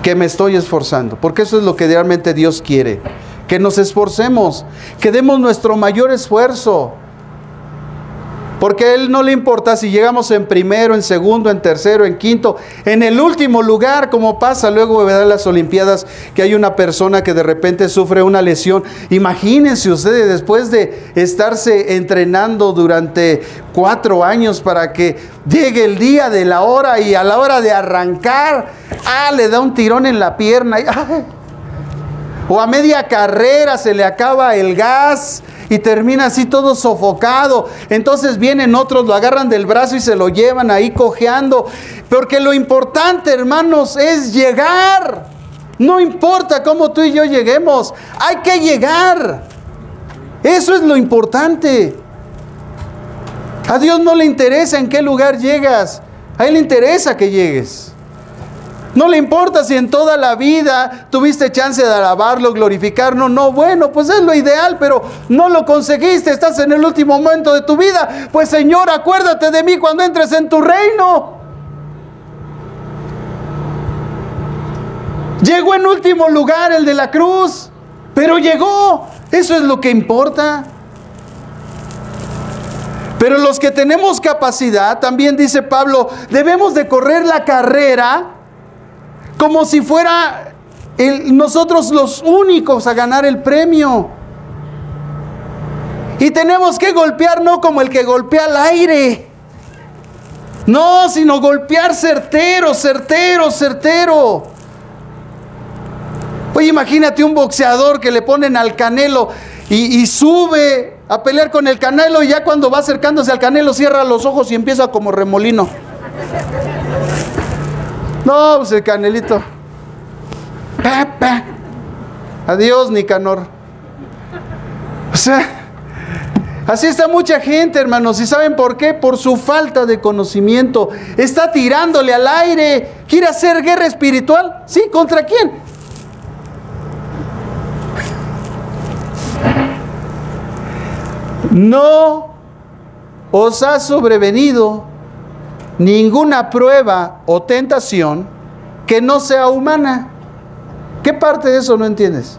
Speaker 1: que me estoy esforzando, porque eso es lo que realmente Dios quiere, que nos esforcemos, que demos nuestro mayor esfuerzo. Porque a Él no le importa si llegamos en primero, en segundo, en tercero, en quinto, en el último lugar, como pasa luego de las Olimpiadas, que hay una persona que de repente sufre una lesión. Imagínense ustedes, después de estarse entrenando durante 4 años para que llegue el día de la hora, y a la hora de arrancar, le da un tirón en la pierna. O a media carrera se le acaba el gas y termina así todo sofocado. Entonces vienen otros, lo agarran del brazo y se lo llevan ahí cojeando. Porque lo importante, hermanos, es llegar. No importa cómo tú y yo lleguemos, hay que llegar. Eso es lo importante. A Dios no le interesa en qué lugar llegas, a Él le interesa que llegues. No le importa si en toda la vida tuviste chance de alabarlo, glorificarlo. No, bueno, pues es lo ideal, pero no lo conseguiste. Estás en el último momento de tu vida. Pues Señor, acuérdate de mí cuando entres en tu reino. Llegó en último lugar el de la cruz, pero llegó. Eso es lo que importa. Pero los que tenemos capacidad, también dice Pablo, debemos de correr la carrera como si fuera nosotros los únicos a ganar el premio. Y tenemos que golpear no como el que golpea al aire. No, sino golpear certero, certero, certero. Oye, imagínate un boxeador que le ponen al Canelo y sube a pelear con el Canelo, y ya cuando va acercándose al Canelo cierra los ojos y empieza como remolino. No, pues el Canelito. Adiós, Nicanor. O sea, así está mucha gente, hermanos. ¿Y saben por qué? Por su falta de conocimiento. Está tirándole al aire. ¿Quiere hacer guerra espiritual? ¿Sí? ¿Contra quién? No os ha sobrevenido ninguna prueba o tentación que no sea humana. ¿Qué parte de eso no entiendes?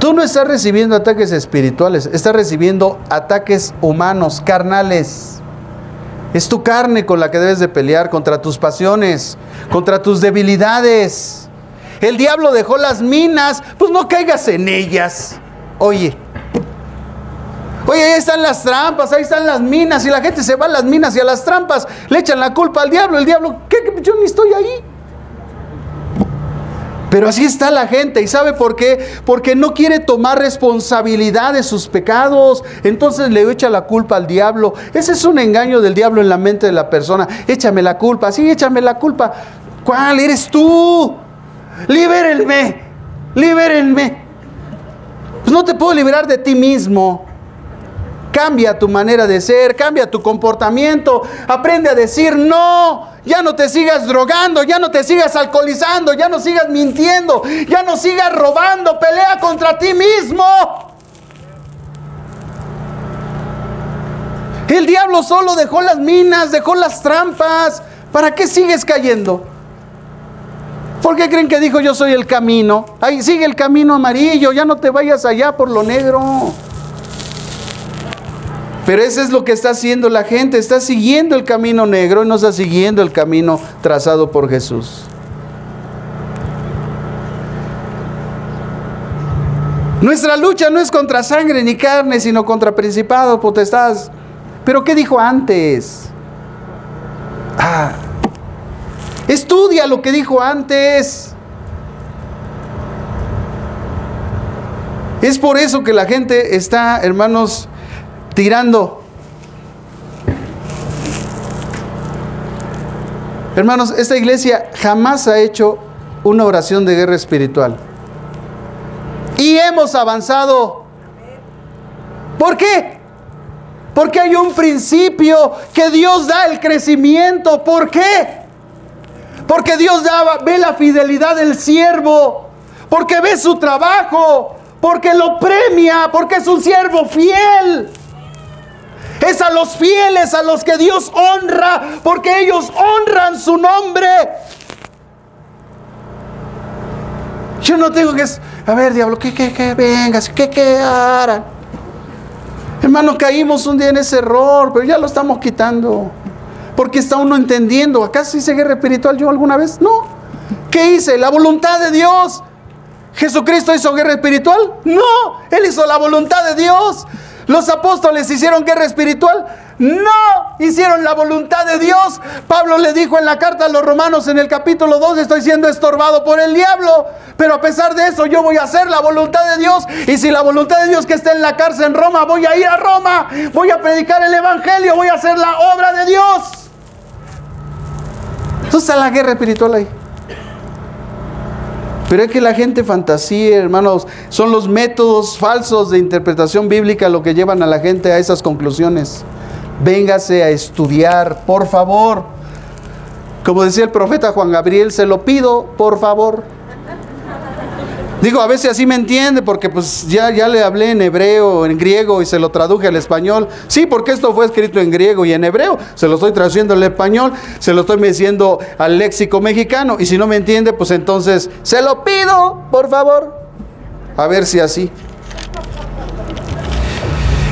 Speaker 1: Tú no estás recibiendo ataques espirituales, estás recibiendo ataques humanos, carnales. Es tu carne con la que debes de pelear, contra tus pasiones, contra tus debilidades. El diablo dejó las minas, pues no caigas en ellas. Oye, ahí están las trampas, ahí están las minas, y la gente se va a las minas y a las trampas, le echan la culpa al diablo. El diablo, ¿qué? Yo ni estoy ahí. Pero así está la gente. ¿Y sabe por qué? Porque no quiere tomar responsabilidad de sus pecados. Entonces le echa la culpa al diablo. Ese es un engaño del diablo en la mente de la persona. Échame la culpa, sí, échame la culpa. ¿Cuál? Eres tú. Libérenme, libérenme. Pues no te puedo liberar de ti mismo. Cambia tu manera de ser, cambia tu comportamiento, aprende a decir no, ya no te sigas drogando, ya no te sigas alcoholizando, ya no sigas mintiendo, ya no sigas robando, pelea contra ti mismo. El diablo solo dejó las minas, dejó las trampas. ¿Para qué sigues cayendo? ¿Por qué creen que dijo yo soy el camino? Ahí sigue el camino amarillo, ya no te vayas allá por lo negro. Pero eso es lo que está haciendo la gente, está siguiendo el camino negro y no está siguiendo el camino trazado por Jesús. Nuestra lucha no es contra sangre ni carne, sino contra principados, potestades. ¿Pero qué dijo antes? Estudia lo que dijo antes. Es por eso que la gente está, hermanos, tirando. Hermanos, esta iglesia jamás ha hecho una oración de guerra espiritual. Y hemos avanzado. ¿Por qué? Porque hay un principio que Dios da el crecimiento. ¿Por qué? Porque Dios ve la fidelidad del siervo. Porque ve su trabajo. Porque lo premia. Porque es un siervo fiel. Es a los fieles a los que Dios honra, porque ellos honran su nombre. Yo no tengo que... A ver, diablo, que vengas, que harán. Hermano, caímos un día en ese error, pero ya lo estamos quitando. Porque está uno entendiendo. ¿Acaso hice guerra espiritual yo alguna vez? No. ¿Qué hice? La voluntad de Dios. ¿Jesucristo hizo guerra espiritual? No, Él hizo la voluntad de Dios. ¿Los apóstoles hicieron guerra espiritual? No. hicieron la voluntad de Dios. Pablo le dijo en la carta a los Romanos en el capítulo 2, estoy siendo estorbado por el diablo, pero a pesar de eso yo voy a hacer la voluntad de Dios. Y si la voluntad de Dios que está en la cárcel en Roma, voy a ir a Roma, voy a predicar el evangelio, voy a hacer la obra de Dios. Entonces está la guerra espiritual ahí. Pero es que la gente fantasía, hermanos, son los métodos falsos de interpretación bíblica lo que llevan a la gente a esas conclusiones. Véngase a estudiar, por favor. Como decía el profeta Juan Gabriel, se lo pido, por favor. Digo, a veces así me entiende, porque pues ya le hablé en hebreo, en griego, y se lo traduje al español. Sí, porque esto fue escrito en griego y en hebreo. Se lo estoy traduciendo al español, se lo estoy diciendo al léxico mexicano. Y si no me entiende, pues entonces, se lo pido, por favor. A ver si así.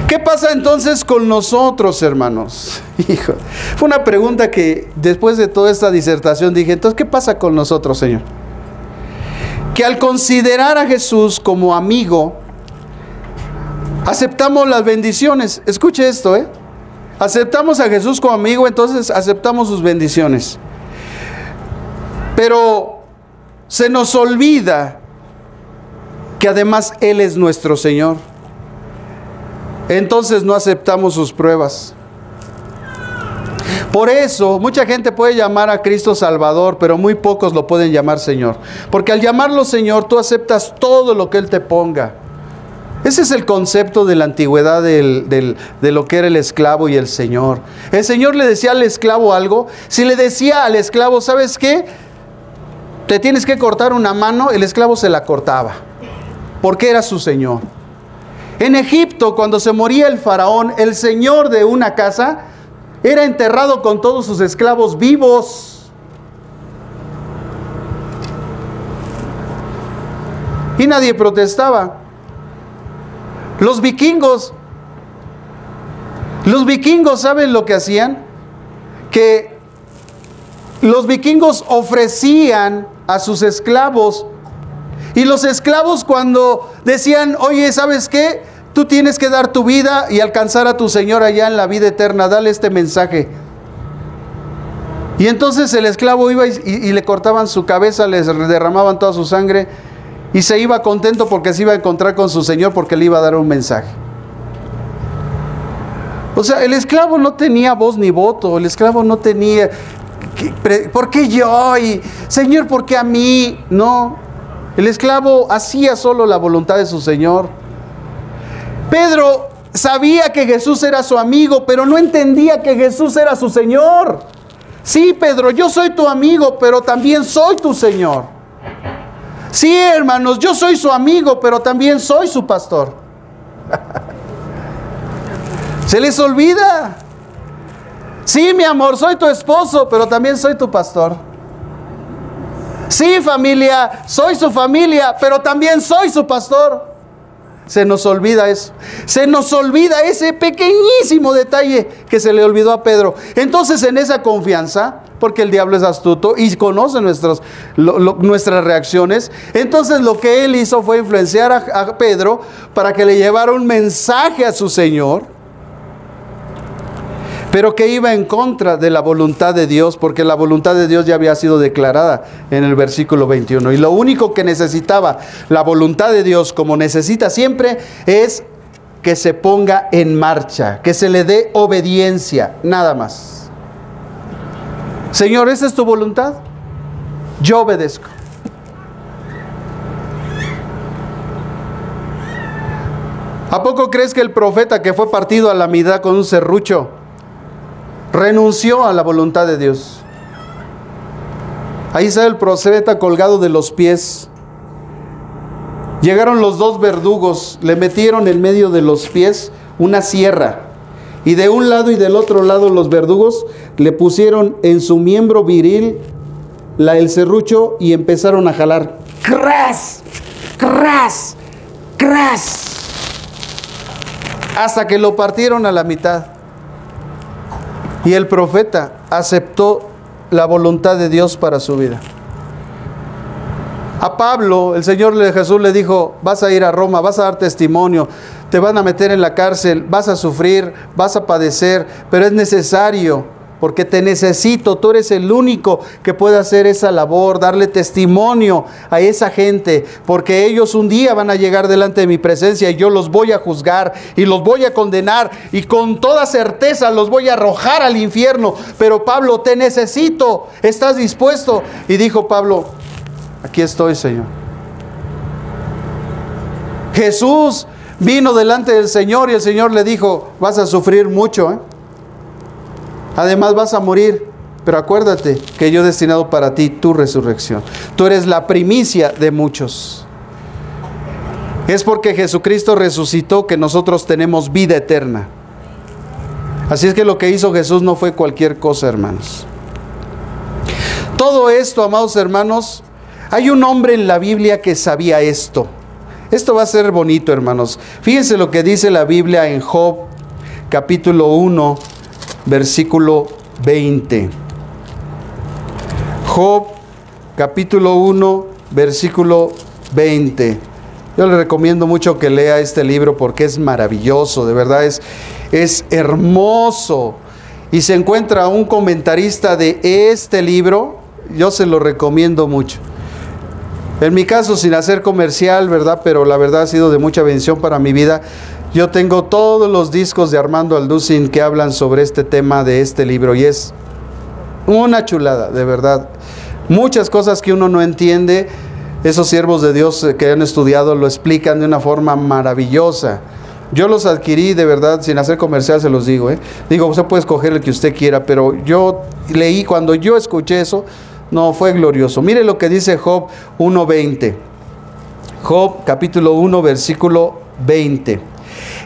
Speaker 1: ¿Qué pasa entonces con nosotros, hermanos? Hijo, fue una pregunta que después de toda esta disertación dije, entonces, ¿qué pasa con nosotros, Señor? Que al considerar a Jesús como amigo, aceptamos las bendiciones. Escuche esto, aceptamos a Jesús como amigo, entonces aceptamos sus bendiciones. Pero se nos olvida que además Él es nuestro Señor. Entonces no aceptamos sus pruebas. Por eso, mucha gente puede llamar a Cristo Salvador, pero muy pocos lo pueden llamar Señor. Porque al llamarlo Señor, tú aceptas todo lo que Él te ponga. Ese es el concepto de la antigüedad de lo que era el esclavo y el Señor. El Señor le decía al esclavo algo. Si le decía al esclavo, ¿sabes qué? Te tienes que cortar una mano, el esclavo se la cortaba. Porque era su Señor. En Egipto, cuando se moría el faraón, el señor de una casa era enterrado con todos sus esclavos vivos. Y nadie protestaba. Los vikingos, ¿saben lo que hacían? Que los vikingos ofrecían a sus esclavos. Y los esclavos cuando decían, oye, ¿sabes qué? Tú tienes que dar tu vida y alcanzar a tu Señor allá en la vida eterna. Dale este mensaje. Y entonces el esclavo iba y le cortaban su cabeza, les derramaban toda su sangre. Y se iba contento porque se iba a encontrar con su Señor porque le iba a dar un mensaje. O sea, el esclavo no tenía voz ni voto. El esclavo no tenía, ¿por qué yo? Y, Señor, ¿por qué a mí? No. El esclavo hacía solo la voluntad de su Señor. Pedro sabía que Jesús era su amigo, pero no entendía que Jesús era su Señor. Sí, Pedro, yo soy tu amigo, pero también soy tu Señor. Sí, hermanos, yo soy su amigo, pero también soy su pastor. Se les olvida. Sí, mi amor, soy tu esposo, pero también soy tu pastor. Sí, familia, soy su familia, pero también soy su pastor. Se nos olvida eso. Se nos olvida ese pequeñísimo detalle que se le olvidó a Pedro. Entonces, en esa confianza, porque el diablo es astuto y conoce nuestras reacciones, entonces lo que él hizo fue influenciar a Pedro para que le llevara un mensaje a su Señor, pero que iba en contra de la voluntad de Dios, porque la voluntad de Dios ya había sido declarada en el versículo 21. Y lo único que necesitaba la voluntad de Dios, como necesita siempre, es que se ponga en marcha, que se le dé obediencia, nada más. Señor, ¿esa es tu voluntad? Yo obedezco. ¿A poco crees que el profeta que fue partido a la mitad con un serrucho renunció a la voluntad de Dios? Ahí está el profeta colgado de los pies. Llegaron los dos verdugos, le metieron en medio de los pies una sierra, y de un lado y del otro lado los verdugos le pusieron en su miembro viril el serrucho y empezaron a jalar. ¡Cras! ¡Cras! ¡Cras! Hasta que lo partieron a la mitad. Y el profeta aceptó la voluntad de Dios para su vida. A Pablo, el Señor Jesús le dijo, vas a ir a Roma, vas a dar testimonio, te van a meter en la cárcel, vas a sufrir, vas a padecer, pero es necesario. Porque te necesito, tú eres el único que puede hacer esa labor, darle testimonio a esa gente, porque ellos un día van a llegar delante de mi presencia y yo los voy a juzgar y los voy a condenar y con toda certeza los voy a arrojar al infierno. Pero Pablo, te necesito, ¿estás dispuesto? Y dijo Pablo, aquí estoy, Señor. Jesús vino delante del Señor y el Señor le dijo, vas a sufrir mucho, ¿eh? Además vas a morir, pero acuérdate que yo he destinado para ti tu resurrección. Tú eres la primicia de muchos. Es porque Jesucristo resucitó que nosotros tenemos vida eterna. Así es que lo que hizo Jesús no fue cualquier cosa, hermanos. Todo esto, amados hermanos, hay un hombre en la Biblia que sabía esto. Esto va a ser bonito, hermanos. Fíjense lo que dice la Biblia en Job, capítulo 1, versículo 20. Job, capítulo 1, versículo 20. Yo le recomiendo mucho que lea este libro porque es maravilloso, de verdad es hermoso. Y se encuentra un comentarista de este libro, yo se lo recomiendo mucho. En mi caso, sin hacer comercial, ¿verdad? Pero la verdad ha sido de mucha bendición para mi vida. Yo tengo todos los discos de Armando Alducin que hablan sobre este tema de este libro y es una chulada, de verdad. Muchas cosas que uno no entiende, esos siervos de Dios que han estudiado lo explican de una forma maravillosa. Yo los adquirí, de verdad, sin hacer comercial se los digo, ¿eh? Digo, usted puede escoger el que usted quiera, pero yo leí, cuando yo escuché eso, no, fue glorioso. Mire lo que dice Job 1:20. Job capítulo 1, versículo 20.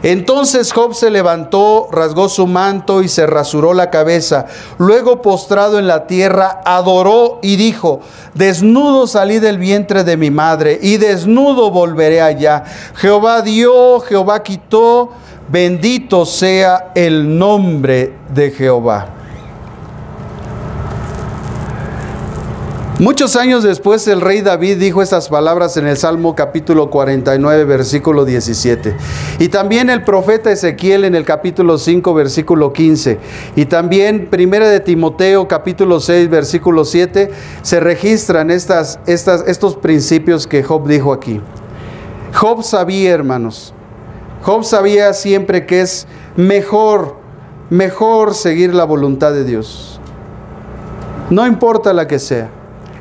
Speaker 1: Entonces Job se levantó, rasgó su manto y se rasuró la cabeza. Luego, postrado en la tierra, adoró y dijo: desnudo salí del vientre de mi madre y desnudo volveré allá. Jehová dio, Jehová quitó, bendito sea el nombre de Jehová. Muchos años después el rey David dijo estas palabras en el Salmo capítulo 49, versículo 17. Y también el profeta Ezequiel en el capítulo 5, versículo 15. Y también Primera de Timoteo capítulo 6, versículo 7, se registran estos principios que Job dijo aquí. Job sabía, hermanos, Job sabía siempre que es mejor seguir la voluntad de Dios. No importa la que sea.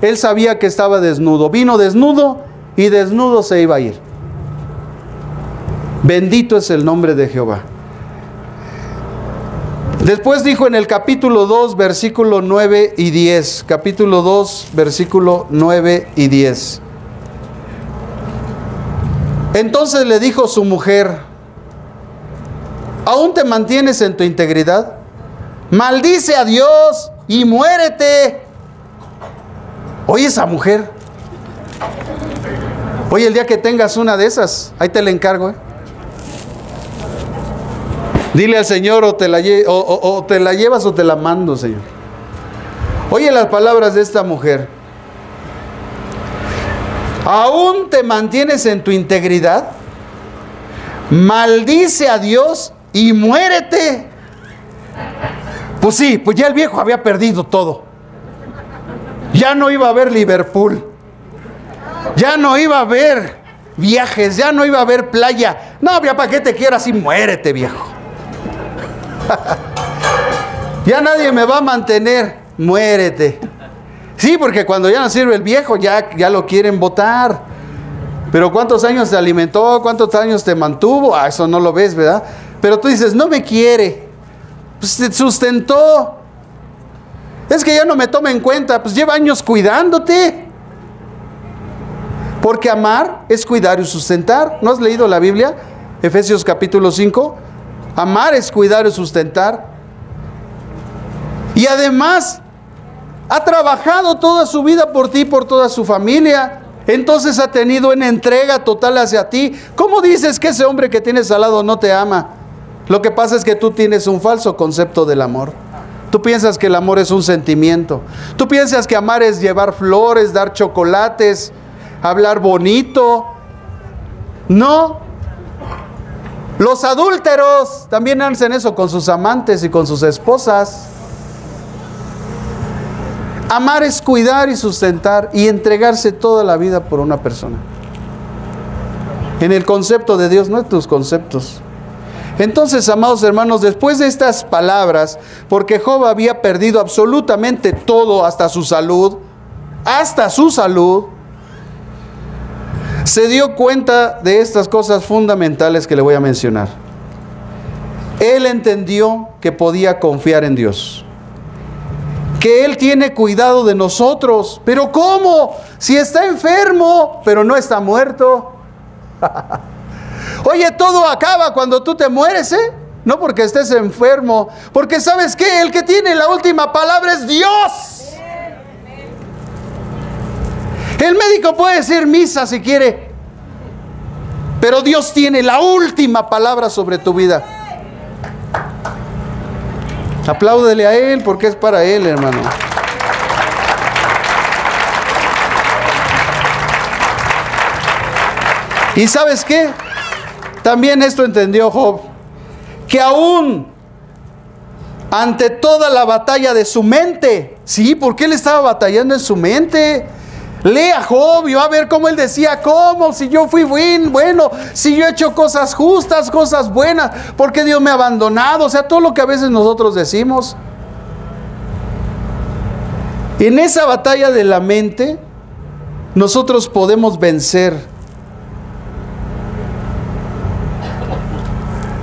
Speaker 1: Él sabía que estaba desnudo. Vino desnudo y desnudo se iba a ir. Bendito es el nombre de Jehová. Después dijo en el capítulo 2, versículo 9 y 10. Capítulo 2, versículo 9 y 10. Entonces le dijo su mujer: ¿aún te mantienes en tu integridad? Maldice a Dios y muérete. Oye, esa mujer. Oye, el día que tengas una de esas, ahí te la encargo, ¿eh? Dile al Señor, o te la llevas o te la mando, Señor. Oye las palabras de esta mujer. ¿Aún te mantienes en tu integridad? Maldice a Dios y muérete. Pues sí, pues ya el viejo había perdido todo. Ya no iba a haber Liverpool, ya no iba a haber viajes, ya no iba a haber playa. No, ya para qué te quiero así, muérete, viejo. Ya nadie me va a mantener, muérete. Sí, porque cuando ya no sirve el viejo, ya lo quieren botar. Pero ¿cuántos años te alimentó? ¿Cuántos años te mantuvo? Ah, eso no lo ves, ¿verdad? Pero tú dices, no me quiere. Pues te sustentó. Es que ya no me toma en cuenta, pues lleva años cuidándote. Porque amar es cuidar y sustentar. ¿No has leído la Biblia? Efesios capítulo 5. Amar es cuidar y sustentar. Y además ha trabajado toda su vida por ti, por toda su familia. Entonces ha tenido una entrega total hacia ti. ¿Cómo dices que ese hombre que tienes al lado no te ama? Lo que pasa es que tú tienes un falso concepto del amor. Tú piensas que el amor es un sentimiento. Tú piensas que amar es llevar flores, dar chocolates, hablar bonito. No. Los adúlteros también hacen eso con sus amantes y con sus esposas. Amar es cuidar y sustentar y entregarse toda la vida por una persona. En el concepto de Dios, no en tus conceptos. Entonces, amados hermanos, después de estas palabras, porque Job había perdido absolutamente todo, hasta su salud, se dio cuenta de estas cosas fundamentales que le voy a mencionar. Él entendió que podía confiar en Dios, que Él tiene cuidado de nosotros. ¿Pero cómo? Si está enfermo, pero no está muerto. Oye, todo acaba cuando tú te mueres, ¿eh? No porque estés enfermo, porque ¿sabes qué? El que tiene la última palabra es Dios. El médico puede decir misa si quiere, pero Dios tiene la última palabra sobre tu vida. Apláudele a Él porque es para Él, hermano. ¿Y sabes qué? También esto entendió Job, que aún ante toda la batalla de su mente, sí, porque él estaba batallando en su mente. Lea Job y va a ver cómo él decía, ¿cómo? Si yo fui bueno, si yo he hecho cosas justas, cosas buenas, ¿por qué Dios me ha abandonado? O sea, todo lo que a veces nosotros decimos. En esa batalla de la mente, nosotros podemos vencer.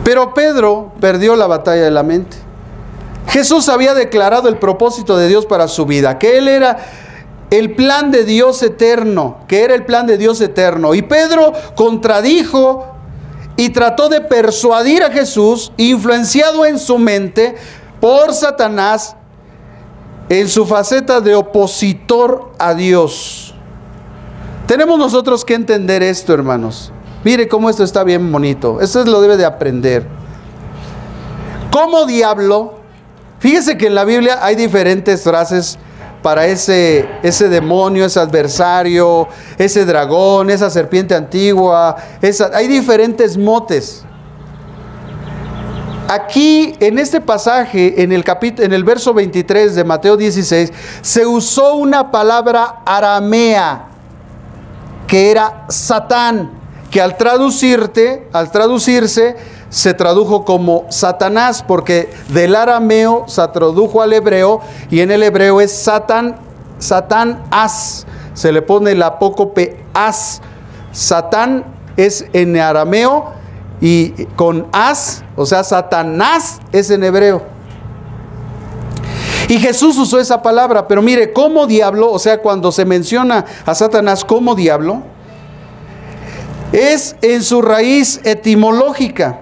Speaker 1: Pero Pedro perdió la batalla de la mente. Jesús había declarado el propósito de Dios para su vida, que Él era el plan de Dios eterno, Y Pedro contradijo y trató de persuadir a Jesús, influenciado en su mente por Satanás, en su faceta de opositor a Dios. Tenemos nosotros que entender esto, hermanos. Mire cómo esto está bien bonito. Esto lo debe de aprender. Como diablo, fíjese que en la Biblia hay diferentes frases para ese demonio, ese adversario, ese dragón, esa serpiente antigua. Hay diferentes motes. Aquí, en este pasaje, en el verso 23 de Mateo 16, se usó una palabra aramea, que era Satán, que al traducirse, se tradujo como Satanás, porque del arameo se tradujo al hebreo, y en el hebreo es Satán as, se le pone el apócope as. Satán es en arameo, y con as, o sea, Satanás es en hebreo. Y Jesús usó esa palabra, pero mire, como diablo, o sea, cuando se menciona a Satanás como diablo, es en su raíz etimológica,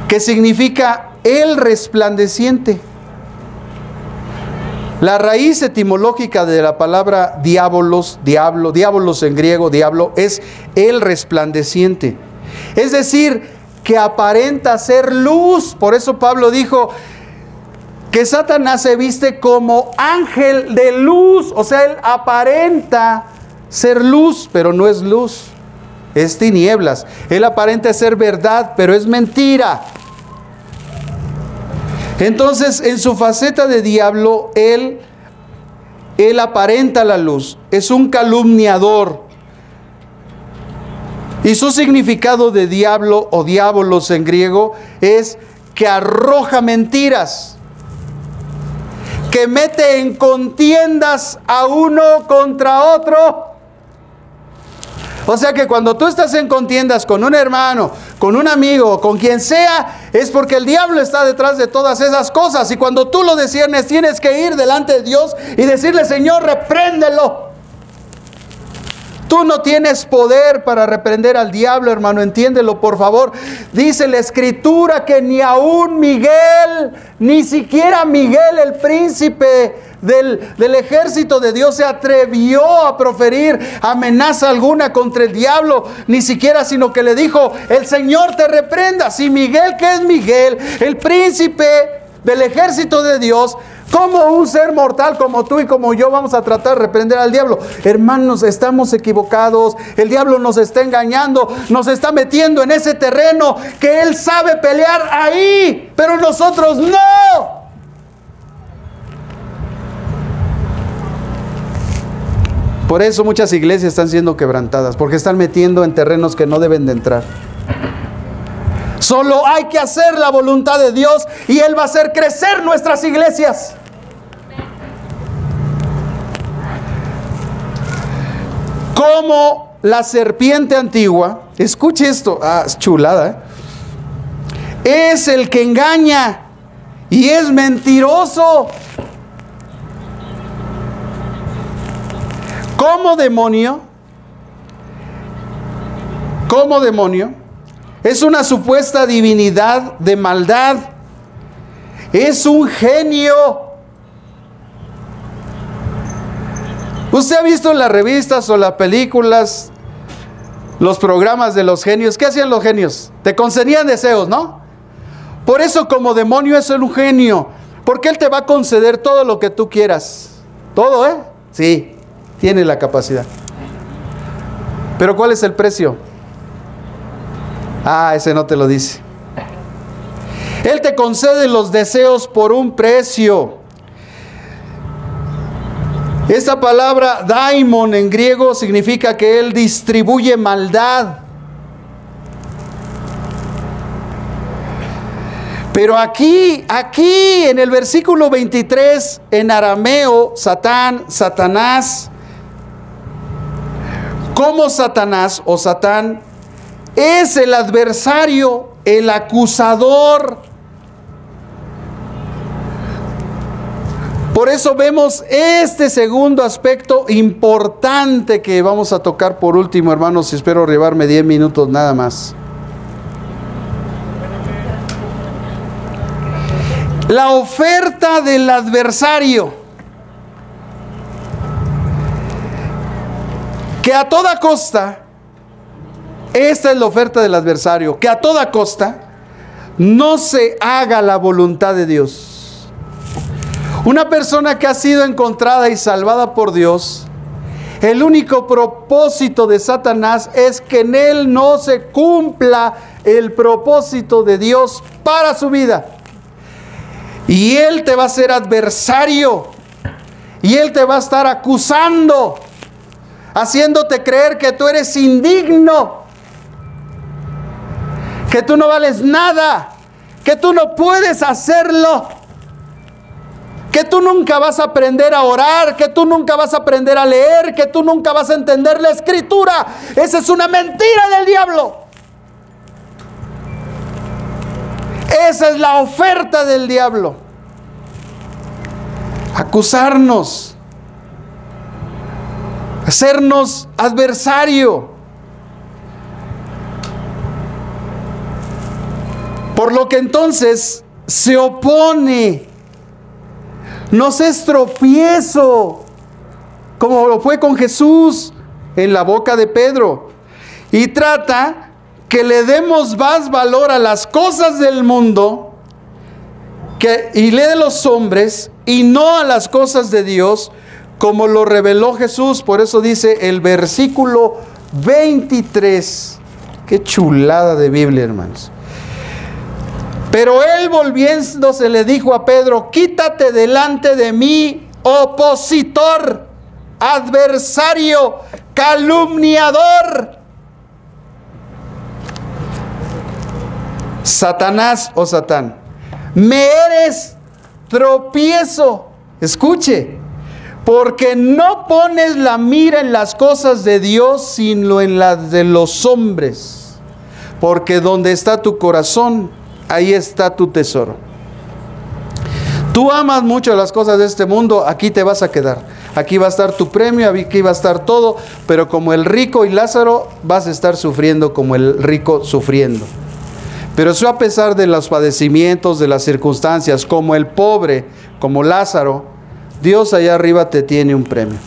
Speaker 1: que significa el resplandeciente. La raíz etimológica de la palabra diabolos en griego, diablo, es el resplandeciente. Es decir, que aparenta ser luz. Por eso Pablo dijo que Satanás se viste como ángel de luz. O sea, él aparenta ser luz, pero no es luz, es tinieblas. Él aparenta ser verdad, pero es mentira. Entonces, en su faceta de diablo, él aparenta la luz, es un calumniador. Y su significado de diablo o diabolos en griego es que arroja mentiras, que mete en contiendas a uno contra otro. O sea que cuando tú estás en contiendas con un hermano, con un amigo, con quien sea, es porque el diablo está detrás de todas esas cosas. Y cuando tú lo disciernes, tienes que ir delante de Dios y decirle: Señor, repréndelo. Tú no tienes poder para reprender al diablo, hermano, entiéndelo, por favor. Dice la Escritura que ni aún Miguel, ni siquiera Miguel, el príncipe del ejército de Dios, se atrevió a proferir amenaza alguna contra el diablo, ni siquiera, sino que le dijo: el Señor te reprenda. Si Miguel, ¿qué es Miguel? El príncipe del ejército de Dios, ¿Cómo un ser mortal como tú y como yo vamos a tratar de reprender al diablo? Hermanos, estamos equivocados. El diablo nos está engañando, nos está metiendo en ese terreno que él sabe pelear ahí, pero nosotros no. Por eso muchas iglesias están siendo quebrantadas, porque están metiendo en terrenos que no deben de entrar. Solo hay que hacer la voluntad de Dios y Él va a hacer crecer nuestras iglesias. Como la serpiente antigua, escuche esto, es chulada, es el que engaña y es mentiroso. Como demonio, es una supuesta divinidad de maldad, es un genio. ¿Usted ha visto en las revistas o las películas los programas de los genios? ¿Qué hacían los genios? Te concedían deseos, ¿no? Por eso como demonio es un genio, porque él te va a conceder todo lo que tú quieras. Todo, ¿eh? Sí, tiene la capacidad. Pero ¿cuál es el precio? Ese no te lo dice. Él te concede los deseos por un precio. Esta palabra daimon en griego significa que él distribuye maldad. Pero aquí en el versículo 23, en arameo, Satanás, como Satanás o Satán, es el adversario, el acusador. Por eso vemos este segundo aspecto importante que vamos a tocar por último, hermanos, y espero llevarme 10 minutos nada más. La oferta del adversario, que a toda costa, esta es la oferta del adversario, que a toda costa no se haga la voluntad de Dios. Una persona que ha sido encontrada y salvada por Dios, el único propósito de Satanás es que en él no se cumpla el propósito de Dios para su vida. Y él te va a ser adversario. Y él te va a estar acusando, haciéndote creer que tú eres indigno, que tú no vales nada, que tú no puedes hacerlo, que tú nunca vas a aprender a orar, que tú nunca vas a aprender a leer, que tú nunca vas a entender la escritura. Esa es una mentira del diablo. Esa es la oferta del diablo. Acusarnos, hacernos adversario. Por lo que entonces se opone, nos es tropiezo, como lo fue con Jesús en la boca de Pedro, y trata que le demos más valor a las cosas del mundo y de los hombres, y no a las cosas de Dios, como lo reveló Jesús. Por eso dice el versículo 23. Qué chulada de Biblia, hermanos. Pero él, volviéndose, le dijo a Pedro: quítate delante de mí, opositor, adversario, calumniador. Satanás o Satán, me eres tropiezo. Escuche, porque no pones la mira en las cosas de Dios, sino en las de los hombres. Porque donde está tu corazón, ahí está tu tesoro. Tú amas mucho las cosas de este mundo, aquí te vas a quedar. Aquí va a estar tu premio, aquí va a estar todo. Pero como el rico y Lázaro, vas a estar sufriendo como el rico sufriendo. Pero eso a pesar de los padecimientos, de las circunstancias, como el pobre, como Lázaro, Dios allá arriba te tiene un premio.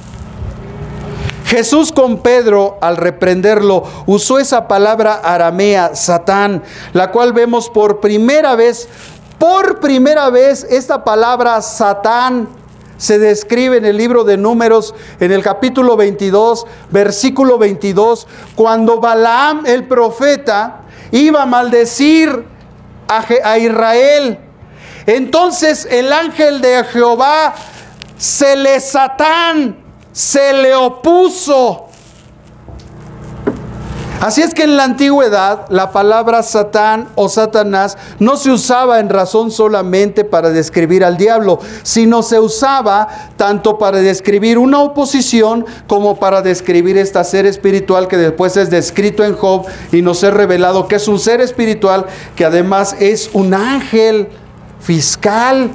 Speaker 1: Jesús con Pedro, al reprenderlo, usó esa palabra aramea, Satán, la cual vemos por primera vez Por primera vez esta palabra Satán se describe en el libro de Números, en el capítulo 22, versículo 22, cuando Balaam el profeta iba a maldecir a Israel. Entonces el ángel de Jehová Satán se le opuso. Así es que en la antigüedad la palabra Satán o Satanás no se usaba en razón solamente para describir al diablo, sino se usaba tanto para describir una oposición como para describir este ser espiritual que después es descrito en Job y nos es revelado que es un ser espiritual que además es un ángel fiscal,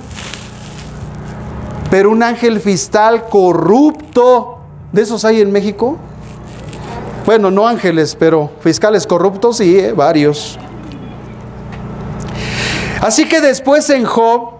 Speaker 1: pero un ángel fiscal corrupto. ¿De esos hay en México? Bueno, no ángeles, pero fiscales corruptos, sí, varios. Así que después en Job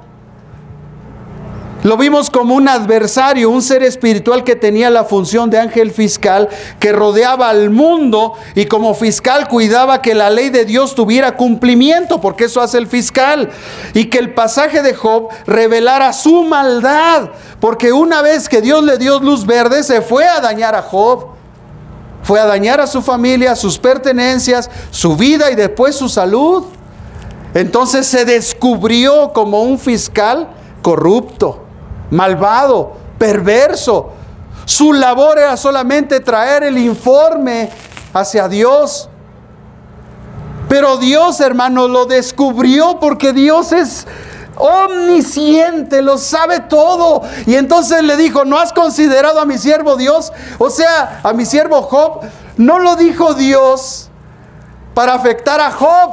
Speaker 1: lo vimos como un adversario, un ser espiritual que tenía la función de ángel fiscal, que rodeaba al mundo y como fiscal cuidaba que la ley de Dios tuviera cumplimiento, porque eso hace el fiscal, y que el pasaje de Job revelara su maldad, porque una vez que Dios le dio luz verde, se fue a dañar a Job. Fue a dañar a su familia, sus pertenencias, su vida y después su salud. Entonces se descubrió como un fiscal corrupto, malvado, perverso. Su labor era solamente traer el informe hacia Dios. Pero Dios, hermanos, lo descubrió porque Dios es omnisciente, lo sabe todo. Y entonces le dijo: ¿no has considerado a mi siervo Dios? O sea, a mi siervo Job. No lo dijo Dios para afectar a Job,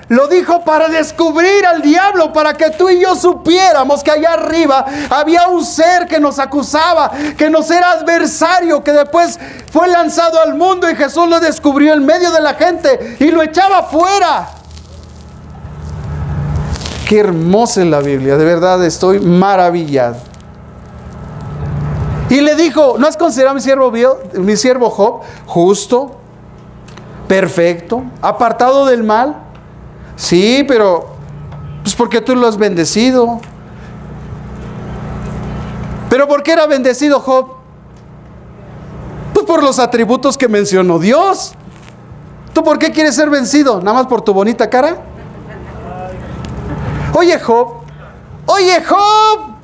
Speaker 1: lo dijo para descubrir al diablo, para que tú y yo supiéramos que allá arriba había un ser que nos acusaba, que nos era adversario, que después fue lanzado al mundo y Jesús lo descubrió en medio de la gente y lo echaba fuera. Qué hermosa es la Biblia, de verdad estoy maravillado. Y le dijo: ¿no has considerado a mi siervo Job justo, perfecto, apartado del mal? Sí, pero pues porque tú lo has bendecido. ¿Pero por qué era bendecido Job? Pues por los atributos que mencionó Dios. ¿Tú por qué quieres ser vencido? ¿Nada más por tu bonita cara? Oye Job,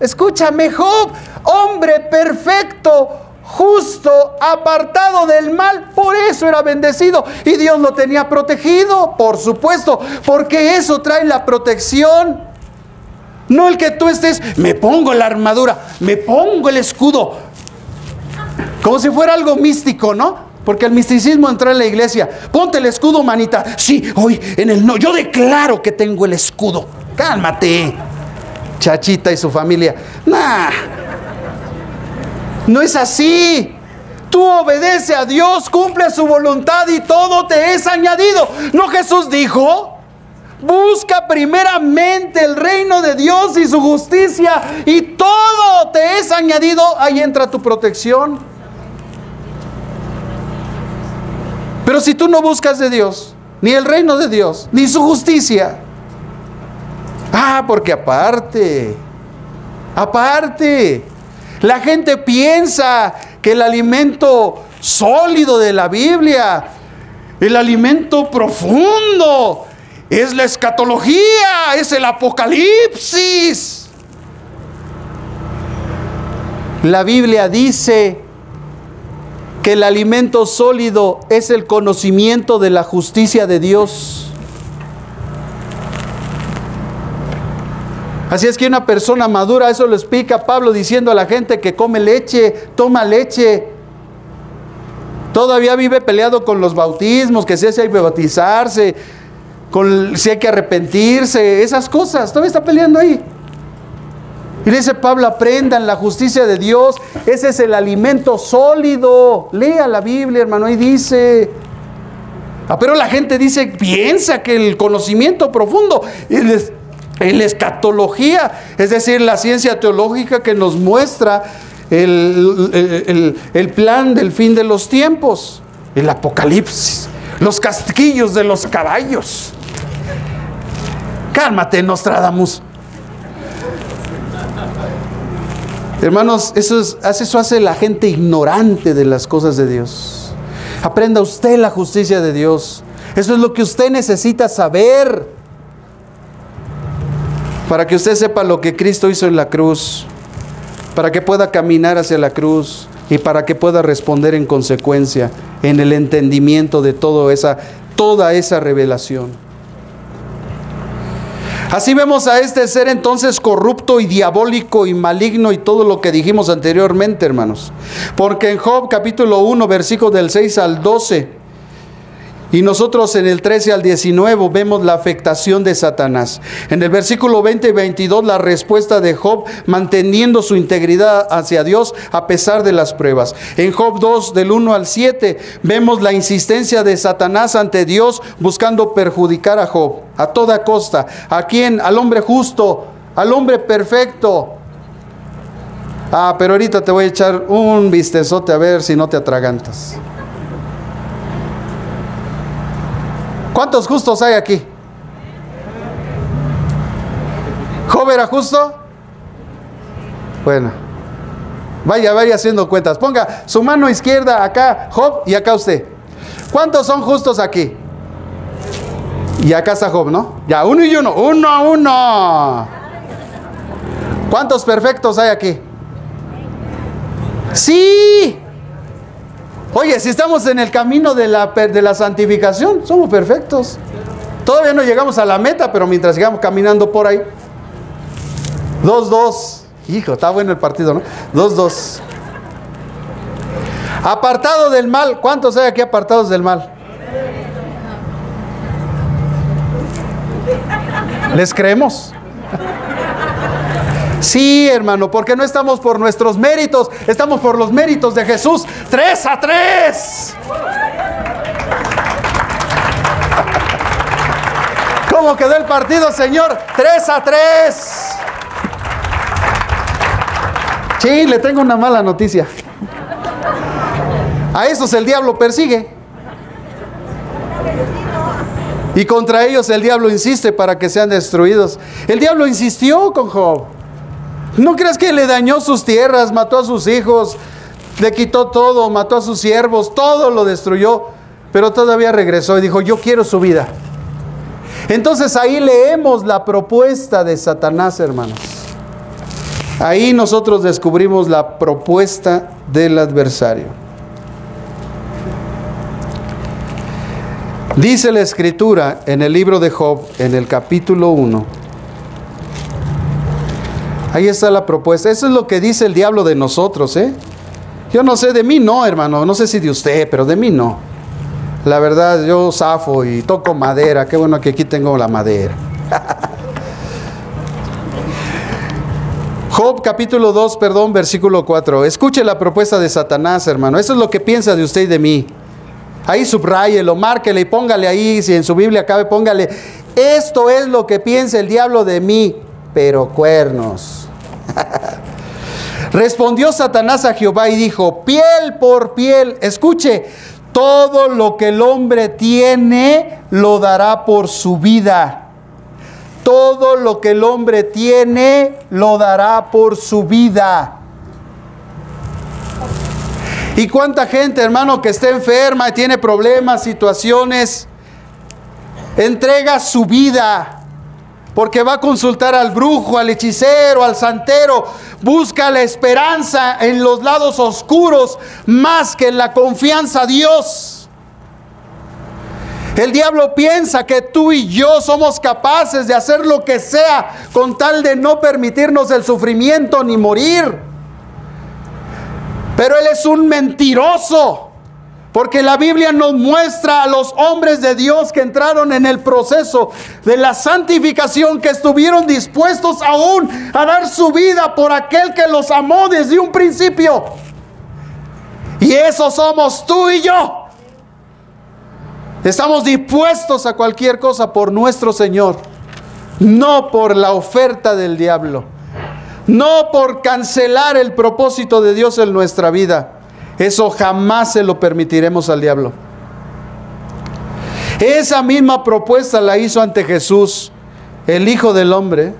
Speaker 1: escúchame Job, hombre perfecto, justo, apartado del mal, por eso era bendecido. Y Dios lo tenía protegido, por supuesto, porque eso trae la protección. No el que tú estés: me pongo la armadura, me pongo el escudo, como si fuera algo místico, ¿no? Porque el misticismo entra en la iglesia. Ponte el escudo, manita. Sí, hoy yo declaro que tengo el escudo. Cálmate, Chachita y su familia. Nah, no es así. Tú obedece a Dios, cumple su voluntad y todo te es añadido. ¿No Jesús dijo: busca primeramente el reino de Dios y su justicia y todo te es añadido? Ahí entra tu protección. Pero si tú no buscas de Dios, ni el reino de Dios, ni su justicia, porque aparte, la gente piensa que el alimento sólido de la Biblia, el alimento profundo, es la escatología, es el Apocalipsis. La Biblia dice que el alimento sólido es el conocimiento de la justicia de Dios. Así es que una persona madura, eso lo explica Pablo diciendo a la gente que come leche, toma leche, todavía vive peleado con los bautismos, que si hay que bautizarse, si hay que arrepentirse, esas cosas, todavía está peleando ahí. Y le dice Pablo: aprendan la justicia de Dios, ese es el alimento sólido. Lea la Biblia, hermano, ahí dice. Pero la gente piensa que el conocimiento profundo es la escatología, es decir, la ciencia teológica que nos muestra el plan del fin de los tiempos, el Apocalipsis, los casquillos de los caballos. Cálmate, Nostradamus. Hermanos, eso hace la gente ignorante de las cosas de Dios. Aprenda usted la justicia de Dios. Eso es lo que usted necesita saber, para que usted sepa lo que Cristo hizo en la cruz, para que pueda caminar hacia la cruz y para que pueda responder en consecuencia, en el entendimiento de toda esa revelación. Así vemos a este ser entonces corrupto y diabólico y maligno y todo lo que dijimos anteriormente, hermanos. Porque en Job capítulo 1, versículos del 6 al 12, y nosotros en el 13 al 19 vemos la afectación de Satanás. En el versículo 20 y 22 la respuesta de Job manteniendo su integridad hacia Dios a pesar de las pruebas. En Job 2 del 1 al 7 vemos la insistencia de Satanás ante Dios buscando perjudicar a Job a toda costa. ¿A quién? Al hombre justo, al hombre perfecto. Pero ahorita te voy a echar un vistezote a ver si no te atragantas. ¿Cuántos justos hay aquí? ¿Job era justo? Bueno, vaya haciendo cuentas. Ponga su mano izquierda acá, Job, y acá usted. ¿Cuántos son justos aquí? Y acá está Job, ¿no? Ya, uno y uno, 1 a 1. ¿Cuántos perfectos hay aquí? ¡Sí! Oye, si estamos en el camino de la santificación, somos perfectos. Todavía no llegamos a la meta, pero mientras sigamos caminando por ahí. 2-2. Hijo, está bueno el partido, ¿no? 2-2. Apartado del mal. ¿Cuántos hay aquí apartados del mal? ¿Les creemos? Sí, hermano, porque no estamos por nuestros méritos, estamos por los méritos de Jesús. 3-3. ¿Cómo quedó el partido, Señor? 3-3. Sí, le tengo una mala noticia. A esos el diablo persigue. Y contra ellos el diablo insiste para que sean destruidos. El diablo insistió con Job. ¿No crees que le dañó sus tierras, mató a sus hijos, le quitó todo, mató a sus siervos, todo lo destruyó? Pero todavía regresó y dijo, yo quiero su vida. Entonces ahí leemos la propuesta de Satanás, hermanos. Ahí nosotros descubrimos la propuesta del adversario. Dice la Escritura en el libro de Job, en el capítulo 1. Ahí está la propuesta. Eso es lo que dice el diablo de nosotros, ¿eh? Yo no sé, de mí no, hermano. No sé si de usted, pero de mí no. La verdad, yo zafo y toco madera. Qué bueno que aquí tengo la madera. Job capítulo 2, versículo 4. Escuche la propuesta de Satanás, hermano. Eso es lo que piensa de usted y de mí. Ahí subráyelo, márquele y póngale ahí, si en su Biblia cabe, póngale. Esto es lo que piensa el diablo de mí, pero cuernos. Respondió Satanás a Jehová y dijo, piel por piel, escuche, todo lo que el hombre tiene lo dará por su vida. Todo lo que el hombre tiene lo dará por su vida. ¿Y cuánta gente, hermano, que está enferma y tiene problemas, situaciones, entrega su vida? Porque va a consultar al brujo, al hechicero, al santero. Busca la esperanza en los lados oscuros más que en la confianza a Dios. El diablo piensa que tú y yo somos capaces de hacer lo que sea con tal de no permitirnos el sufrimiento ni morir. Pero él es un mentiroso. Porque la Biblia nos muestra a los hombres de Dios que entraron en el proceso de la santificación, que estuvieron dispuestos aún a dar su vida por aquel que los amó desde un principio. Y eso somos tú y yo. Estamos dispuestos a cualquier cosa por nuestro Señor, no por la oferta del diablo, no por cancelar el propósito de Dios en nuestra vida. Eso jamás se lo permitiremos al diablo. Esa misma propuesta la hizo ante Jesús, el Hijo del Hombre.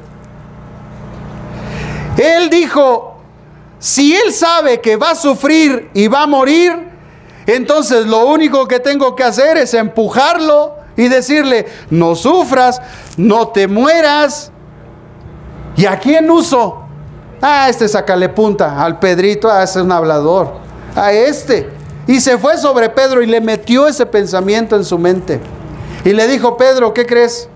Speaker 1: Él dijo, si Él sabe que va a sufrir y va a morir, entonces lo único que tengo que hacer es empujarlo y decirle, no sufras, no te mueras. ¿Y a quién uso? Sácale punta, al Pedrito, ese es un hablador, a este. Y se fue sobre Pedro y le metió ese pensamiento en su mente. Y le dijo, Pedro, ¿qué crees?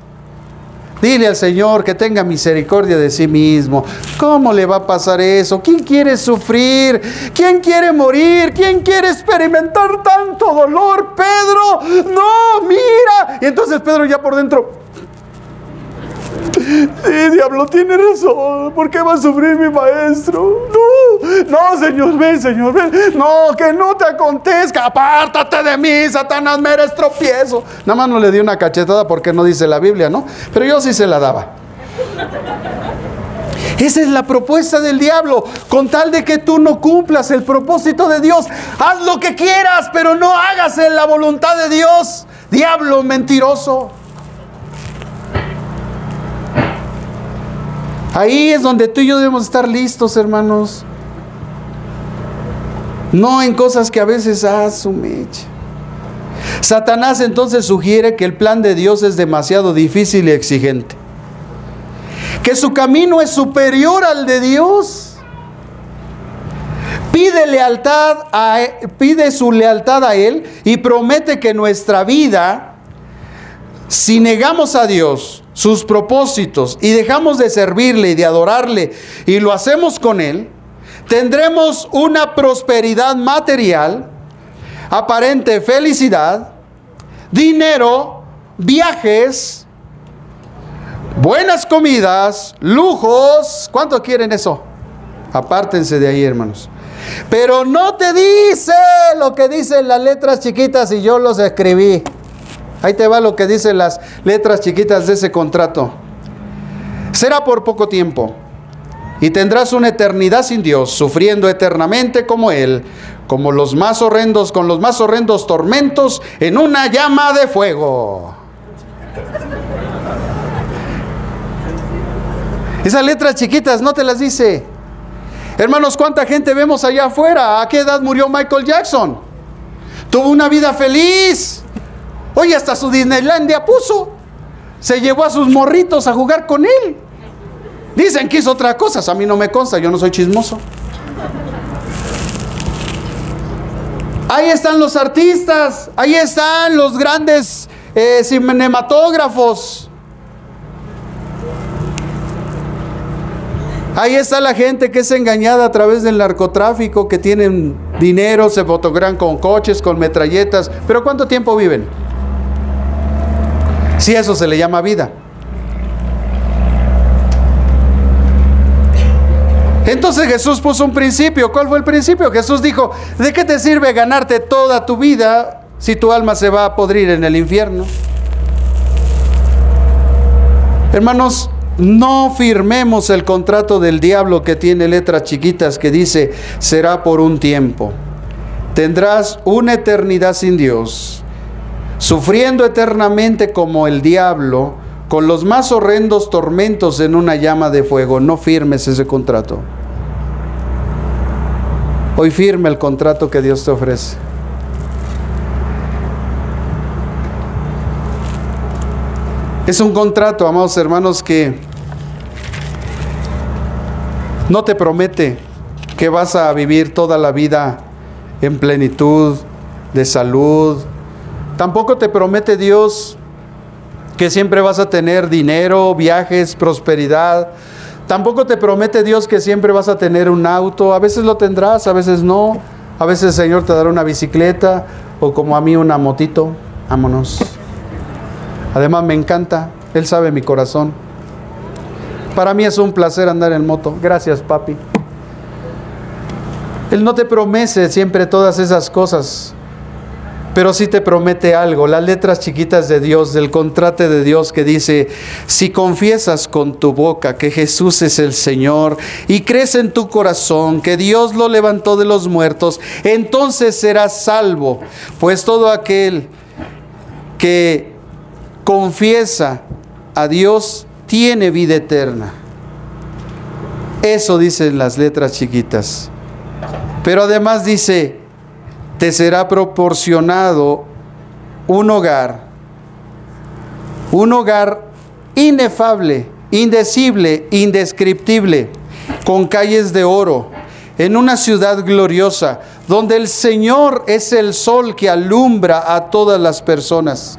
Speaker 1: Dile al Señor que tenga misericordia de sí mismo. ¿Cómo le va a pasar eso? ¿Quién quiere sufrir? ¿Quién quiere morir? ¿Quién quiere experimentar tanto dolor? Pedro, no, mira. Y entonces Pedro ya por dentro, sí, diablo, tiene razón. ¿Por qué va a sufrir mi maestro? No, Señor, ven, no, que no te acontezca. Apártate de mí, Satanás, me eres tropiezo. Nada más no le di una cachetada porque no dice la Biblia, ¿no? Pero yo sí se la daba. Esa es la propuesta del diablo, con tal de que tú no cumplas el propósito de Dios. Haz lo que quieras, pero no hagas en la voluntad de Dios. Diablo mentiroso. Ahí es donde tú y yo debemos estar listos, hermanos. No en cosas que a veces su mecha. Satanás entonces sugiere que el plan de Dios es demasiado difícil y exigente, que su camino es superior al de Dios. Pide su lealtad a Él y promete que nuestra vida, si negamos a Dios, sus propósitos, y dejamos de servirle y de adorarle, y lo hacemos con Él, tendremos una prosperidad material, aparente felicidad, dinero, viajes, buenas comidas, lujos. ¿Cuánto quieren eso? Apártense de ahí, hermanos. Pero no te dice lo que dicen las letras chiquitas y yo los escribí. Ahí te va lo que dicen las letras chiquitas de ese contrato. Será por poco tiempo, y tendrás una eternidad sin Dios, sufriendo eternamente como Él, con los más horrendos tormentos en una llama de fuego. Esas letras chiquitas no te las dice. Hermanos, ¿cuánta gente vemos allá afuera? ¿A qué edad murió Michael Jackson? Tuvo una vida feliz. Oye, hasta su Disneylandia puso. Se llevó a sus morritos a jugar con él. Dicen que hizo otras cosas. A mí no me consta, yo no soy chismoso. Ahí están los artistas. Ahí están los grandes cinematógrafos. Ahí está la gente que es engañada a través del narcotráfico, que tienen dinero, se fotografían con coches, con metralletas. ¿Pero cuánto tiempo viven? Si eso se le llama vida. Entonces Jesús puso un principio. ¿Cuál fue el principio? Jesús dijo, ¿de qué te sirve ganarte toda tu vida si tu alma se va a podrir en el infierno? Hermanos, no firmemos el contrato del diablo que tiene letras chiquitas que dice, será por un tiempo. Tendrás una eternidad sin Dios, sufriendo eternamente como el diablo, con los más horrendos tormentos en una llama de fuego. No firmes ese contrato. Hoy firma el contrato que Dios te ofrece. Es un contrato, amados hermanos, que no te promete que vas a vivir toda la vida en plenitud de salud. Tampoco te promete Dios que siempre vas a tener dinero, viajes, prosperidad. Tampoco te promete Dios que siempre vas a tener un auto. A veces lo tendrás, a veces no. A veces el Señor te dará una bicicleta o, como a mí, una motito. Vámonos. Además me encanta, Él sabe mi corazón. Para mí es un placer andar en moto. Gracias, papi. Él no te promete siempre todas esas cosas, pero sí te promete algo. Las letras chiquitas de Dios, del contrato de Dios, que dice, si confiesas con tu boca que Jesús es el Señor y crees en tu corazón que Dios lo levantó de los muertos, entonces serás salvo. Pues todo aquel que confiesa a Dios tiene vida eterna. Eso dicen las letras chiquitas. Pero además dice, te será proporcionado un hogar inefable, indecible, indescriptible, con calles de oro, en una ciudad gloriosa, donde el Señor es el sol que alumbra a todas las personas.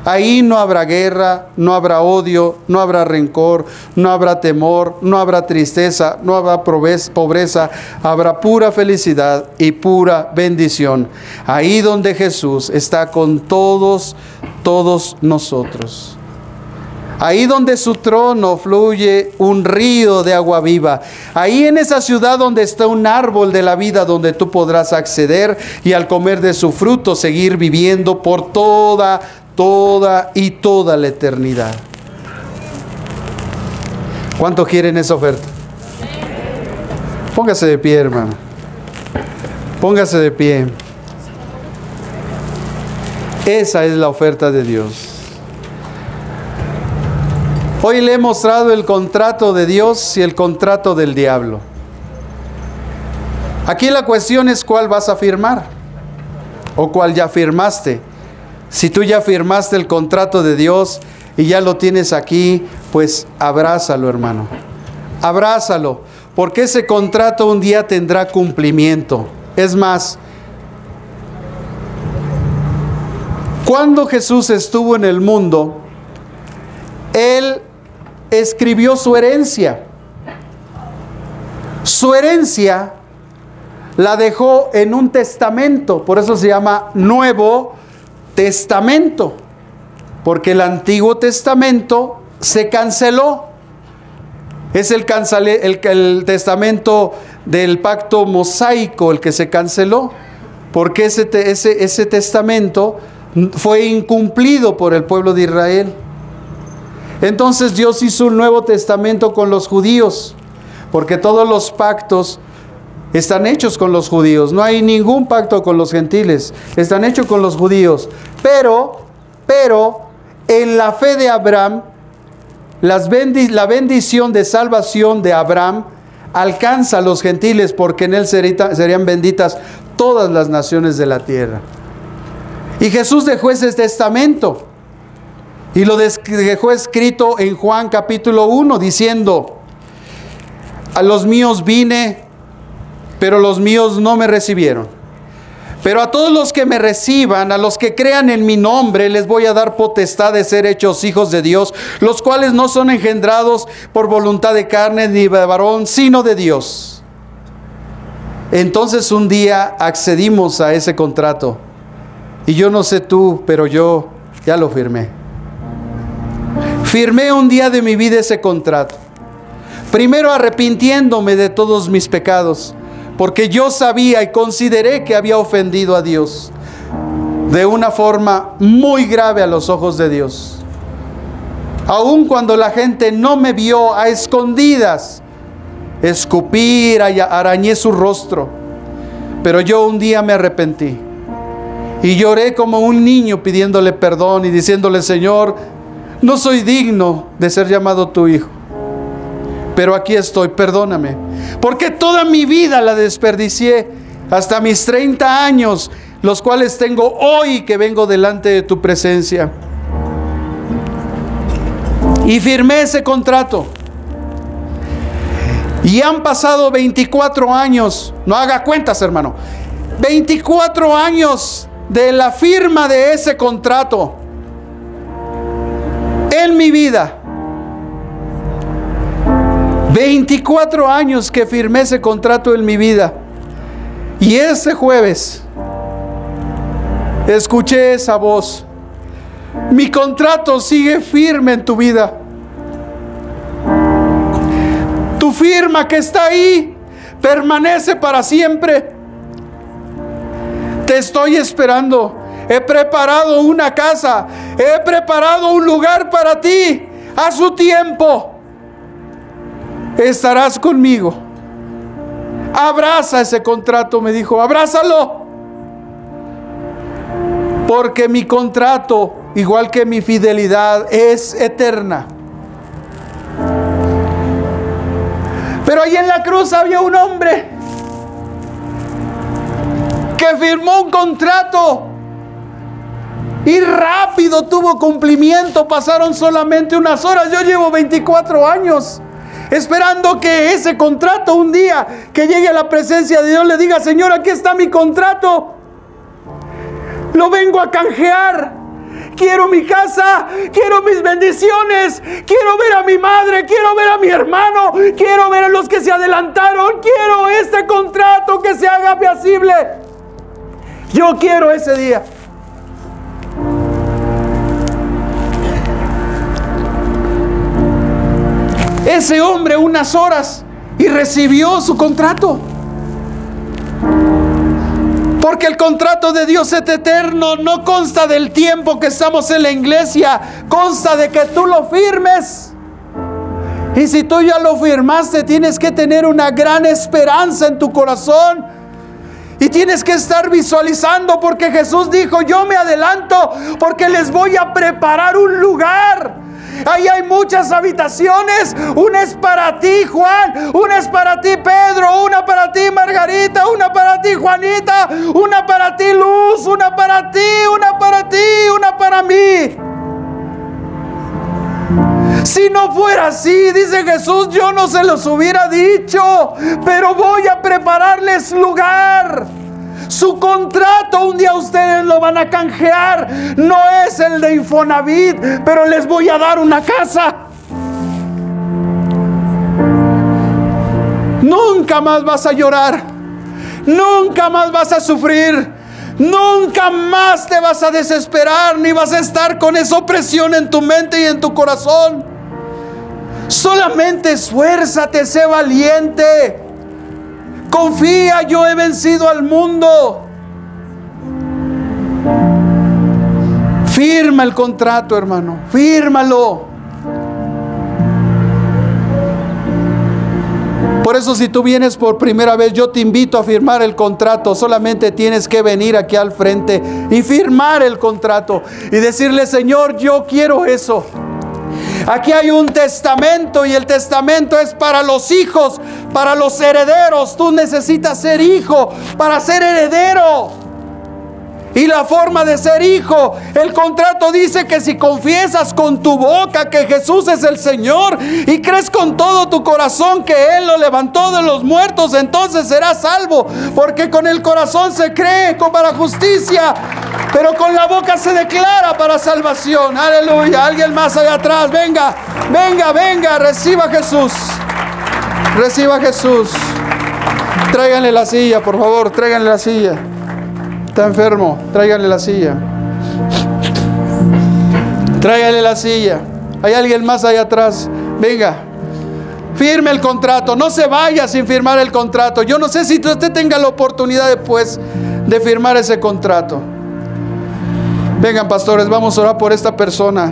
Speaker 1: Ahí no habrá guerra, no habrá odio, no habrá rencor, no habrá temor, no habrá tristeza, no habrá pobreza, habrá pura felicidad y pura bendición. Ahí donde Jesús está con todos nosotros. Ahí donde su trono fluye un río de agua viva. Ahí en esa ciudad donde está un árbol de la vida, donde tú podrás acceder y al comer de su fruto seguir viviendo por toda la eternidad. ¿Cuánto quieren esa oferta? Póngase de pie, hermano. Póngase de pie. Esa es la oferta de Dios. Hoy le he mostrado el contrato de Dios y el contrato del diablo. Aquí la cuestión es cuál vas a firmar o cuál ya firmaste. Si tú ya firmaste el contrato de Dios y ya lo tienes aquí, pues abrázalo, hermano. Abrázalo, porque ese contrato un día tendrá cumplimiento. Es más, cuando Jesús estuvo en el mundo, Él escribió su herencia. Su herencia la dejó en un testamento, por eso se llama Nuevo Testamento, porque el Antiguo Testamento se canceló. Es el testamento del pacto mosaico el que se canceló, porque ese testamento fue incumplido por el pueblo de Israel. Entonces Dios hizo un nuevo testamento con los judíos, porque todos los pactos están hechos con los judíos. No hay ningún pacto con los gentiles. Están hechos con los judíos. Pero en la fe de Abraham, la bendición de salvación de Abraham alcanza a los gentiles, porque en él serían benditas todas las naciones de la tierra. Y Jesús dejó ese testamento. Y lo dejó escrito en Juan capítulo 1, diciendo: a los míos vine, pero los míos no me recibieron. Pero a todos los que me reciban, a los que crean en mi nombre, les voy a dar potestad de ser hechos hijos de Dios, los cuales no son engendrados por voluntad de carne ni de varón, sino de Dios. Entonces un día accedimos a ese contrato. Y yo no sé tú, pero yo ya lo firmé. Firmé un día de mi vida ese contrato. Primero arrepintiéndome de todos mis pecados, porque yo sabía y consideré que había ofendido a Dios de una forma muy grave a los ojos de Dios. Aun cuando la gente no me vio, a escondidas escupí, arañé su rostro. Pero yo un día me arrepentí y lloré como un niño pidiéndole perdón y diciéndole: Señor, no soy digno de ser llamado tu hijo, pero aquí estoy, perdóname, porque toda mi vida la desperdicié, hasta mis 30 años, los cuales tengo hoy que vengo delante de tu presencia. Y firmé ese contrato. Y han pasado 24 años, no haga cuentas, hermano, 24 años de la firma de ese contrato en mi vida. 24 años que firmé ese contrato en mi vida. Y ese jueves escuché esa voz: mi contrato sigue firme en tu vida. Tu firma que está ahí permanece para siempre. Te estoy esperando. He preparado una casa. He preparado un lugar para ti. A su tiempo estarás conmigo. Abraza ese contrato, me dijo. Abrázalo. Porque mi contrato, igual que mi fidelidad, es eterna. Pero Pero ahí en la cruz había un hombre que firmó un contrato y rápido tuvo cumplimiento. Pasaron solamente unas horas. Yo llevo 24 años esperando que ese contrato, un día que llegue a la presencia de Dios, le diga: Señor, aquí está mi contrato, lo vengo a canjear. Quiero mi casa, quiero mis bendiciones, quiero ver a mi madre, quiero ver a mi hermano, quiero ver a los que se adelantaron, quiero este contrato que se haga feasible. Yo quiero ese día. Ese hombre unas horas y recibió su contrato. Porque el contrato de Dios es eterno, no consta del tiempo que estamos en la iglesia, consta de que tú lo firmes. Y si tú ya lo firmaste, tienes que tener una gran esperanza en tu corazón. Y tienes que estar visualizando, porque Jesús dijo: yo me adelanto porque les voy a preparar un lugar. Ahí hay muchas habitaciones. Una es para ti, Juan. Una es para ti, Pedro. Una para ti, Margarita. Una para ti, Juanita. Una para ti, Luz. Una para ti. Una para ti. Una para mí. Si no fuera así, dice Jesús, yo no se los hubiera dicho. Pero voy a prepararles lugar. Su contrato un día ustedes lo van a canjear. No es el de Infonavit, pero les voy a dar una casa. Nunca más vas a llorar. Nunca más vas a sufrir. Nunca más te vas a desesperar, ni vas a estar con esa opresión en tu mente y en tu corazón. Solamente esfuérzate, sé valiente. Confía, yo he vencido al mundo. Firma el contrato, hermano. Fírmalo. Por eso, si tú vienes por primera vez, yo te invito a firmar el contrato. Solamente tienes que venir aquí al frente y firmar el contrato y decirle: Señor, yo quiero eso. Aquí hay un testamento y el testamento es para los hijos, para los herederos. Tú necesitas ser hijo para ser heredero. Y la forma de ser hijo, el contrato dice que si confiesas con tu boca que Jesús es el Señor y crees con todo tu corazón que Él lo levantó de los muertos, entonces serás salvo. Porque con el corazón se cree para justicia, pero con la boca se declara para salvación. Aleluya. Alguien más allá atrás. Venga, venga, venga. Reciba a Jesús. Reciba a Jesús. Tráiganle la silla, por favor. Tráiganle la silla. Está enfermo. Tráiganle la silla. Tráiganle la silla. Hay alguien más allá atrás. Venga. Firme el contrato. No se vaya sin firmar el contrato. Yo no sé si usted tenga la oportunidad después de firmar ese contrato. Vengan, pastores, vamos a orar por esta persona.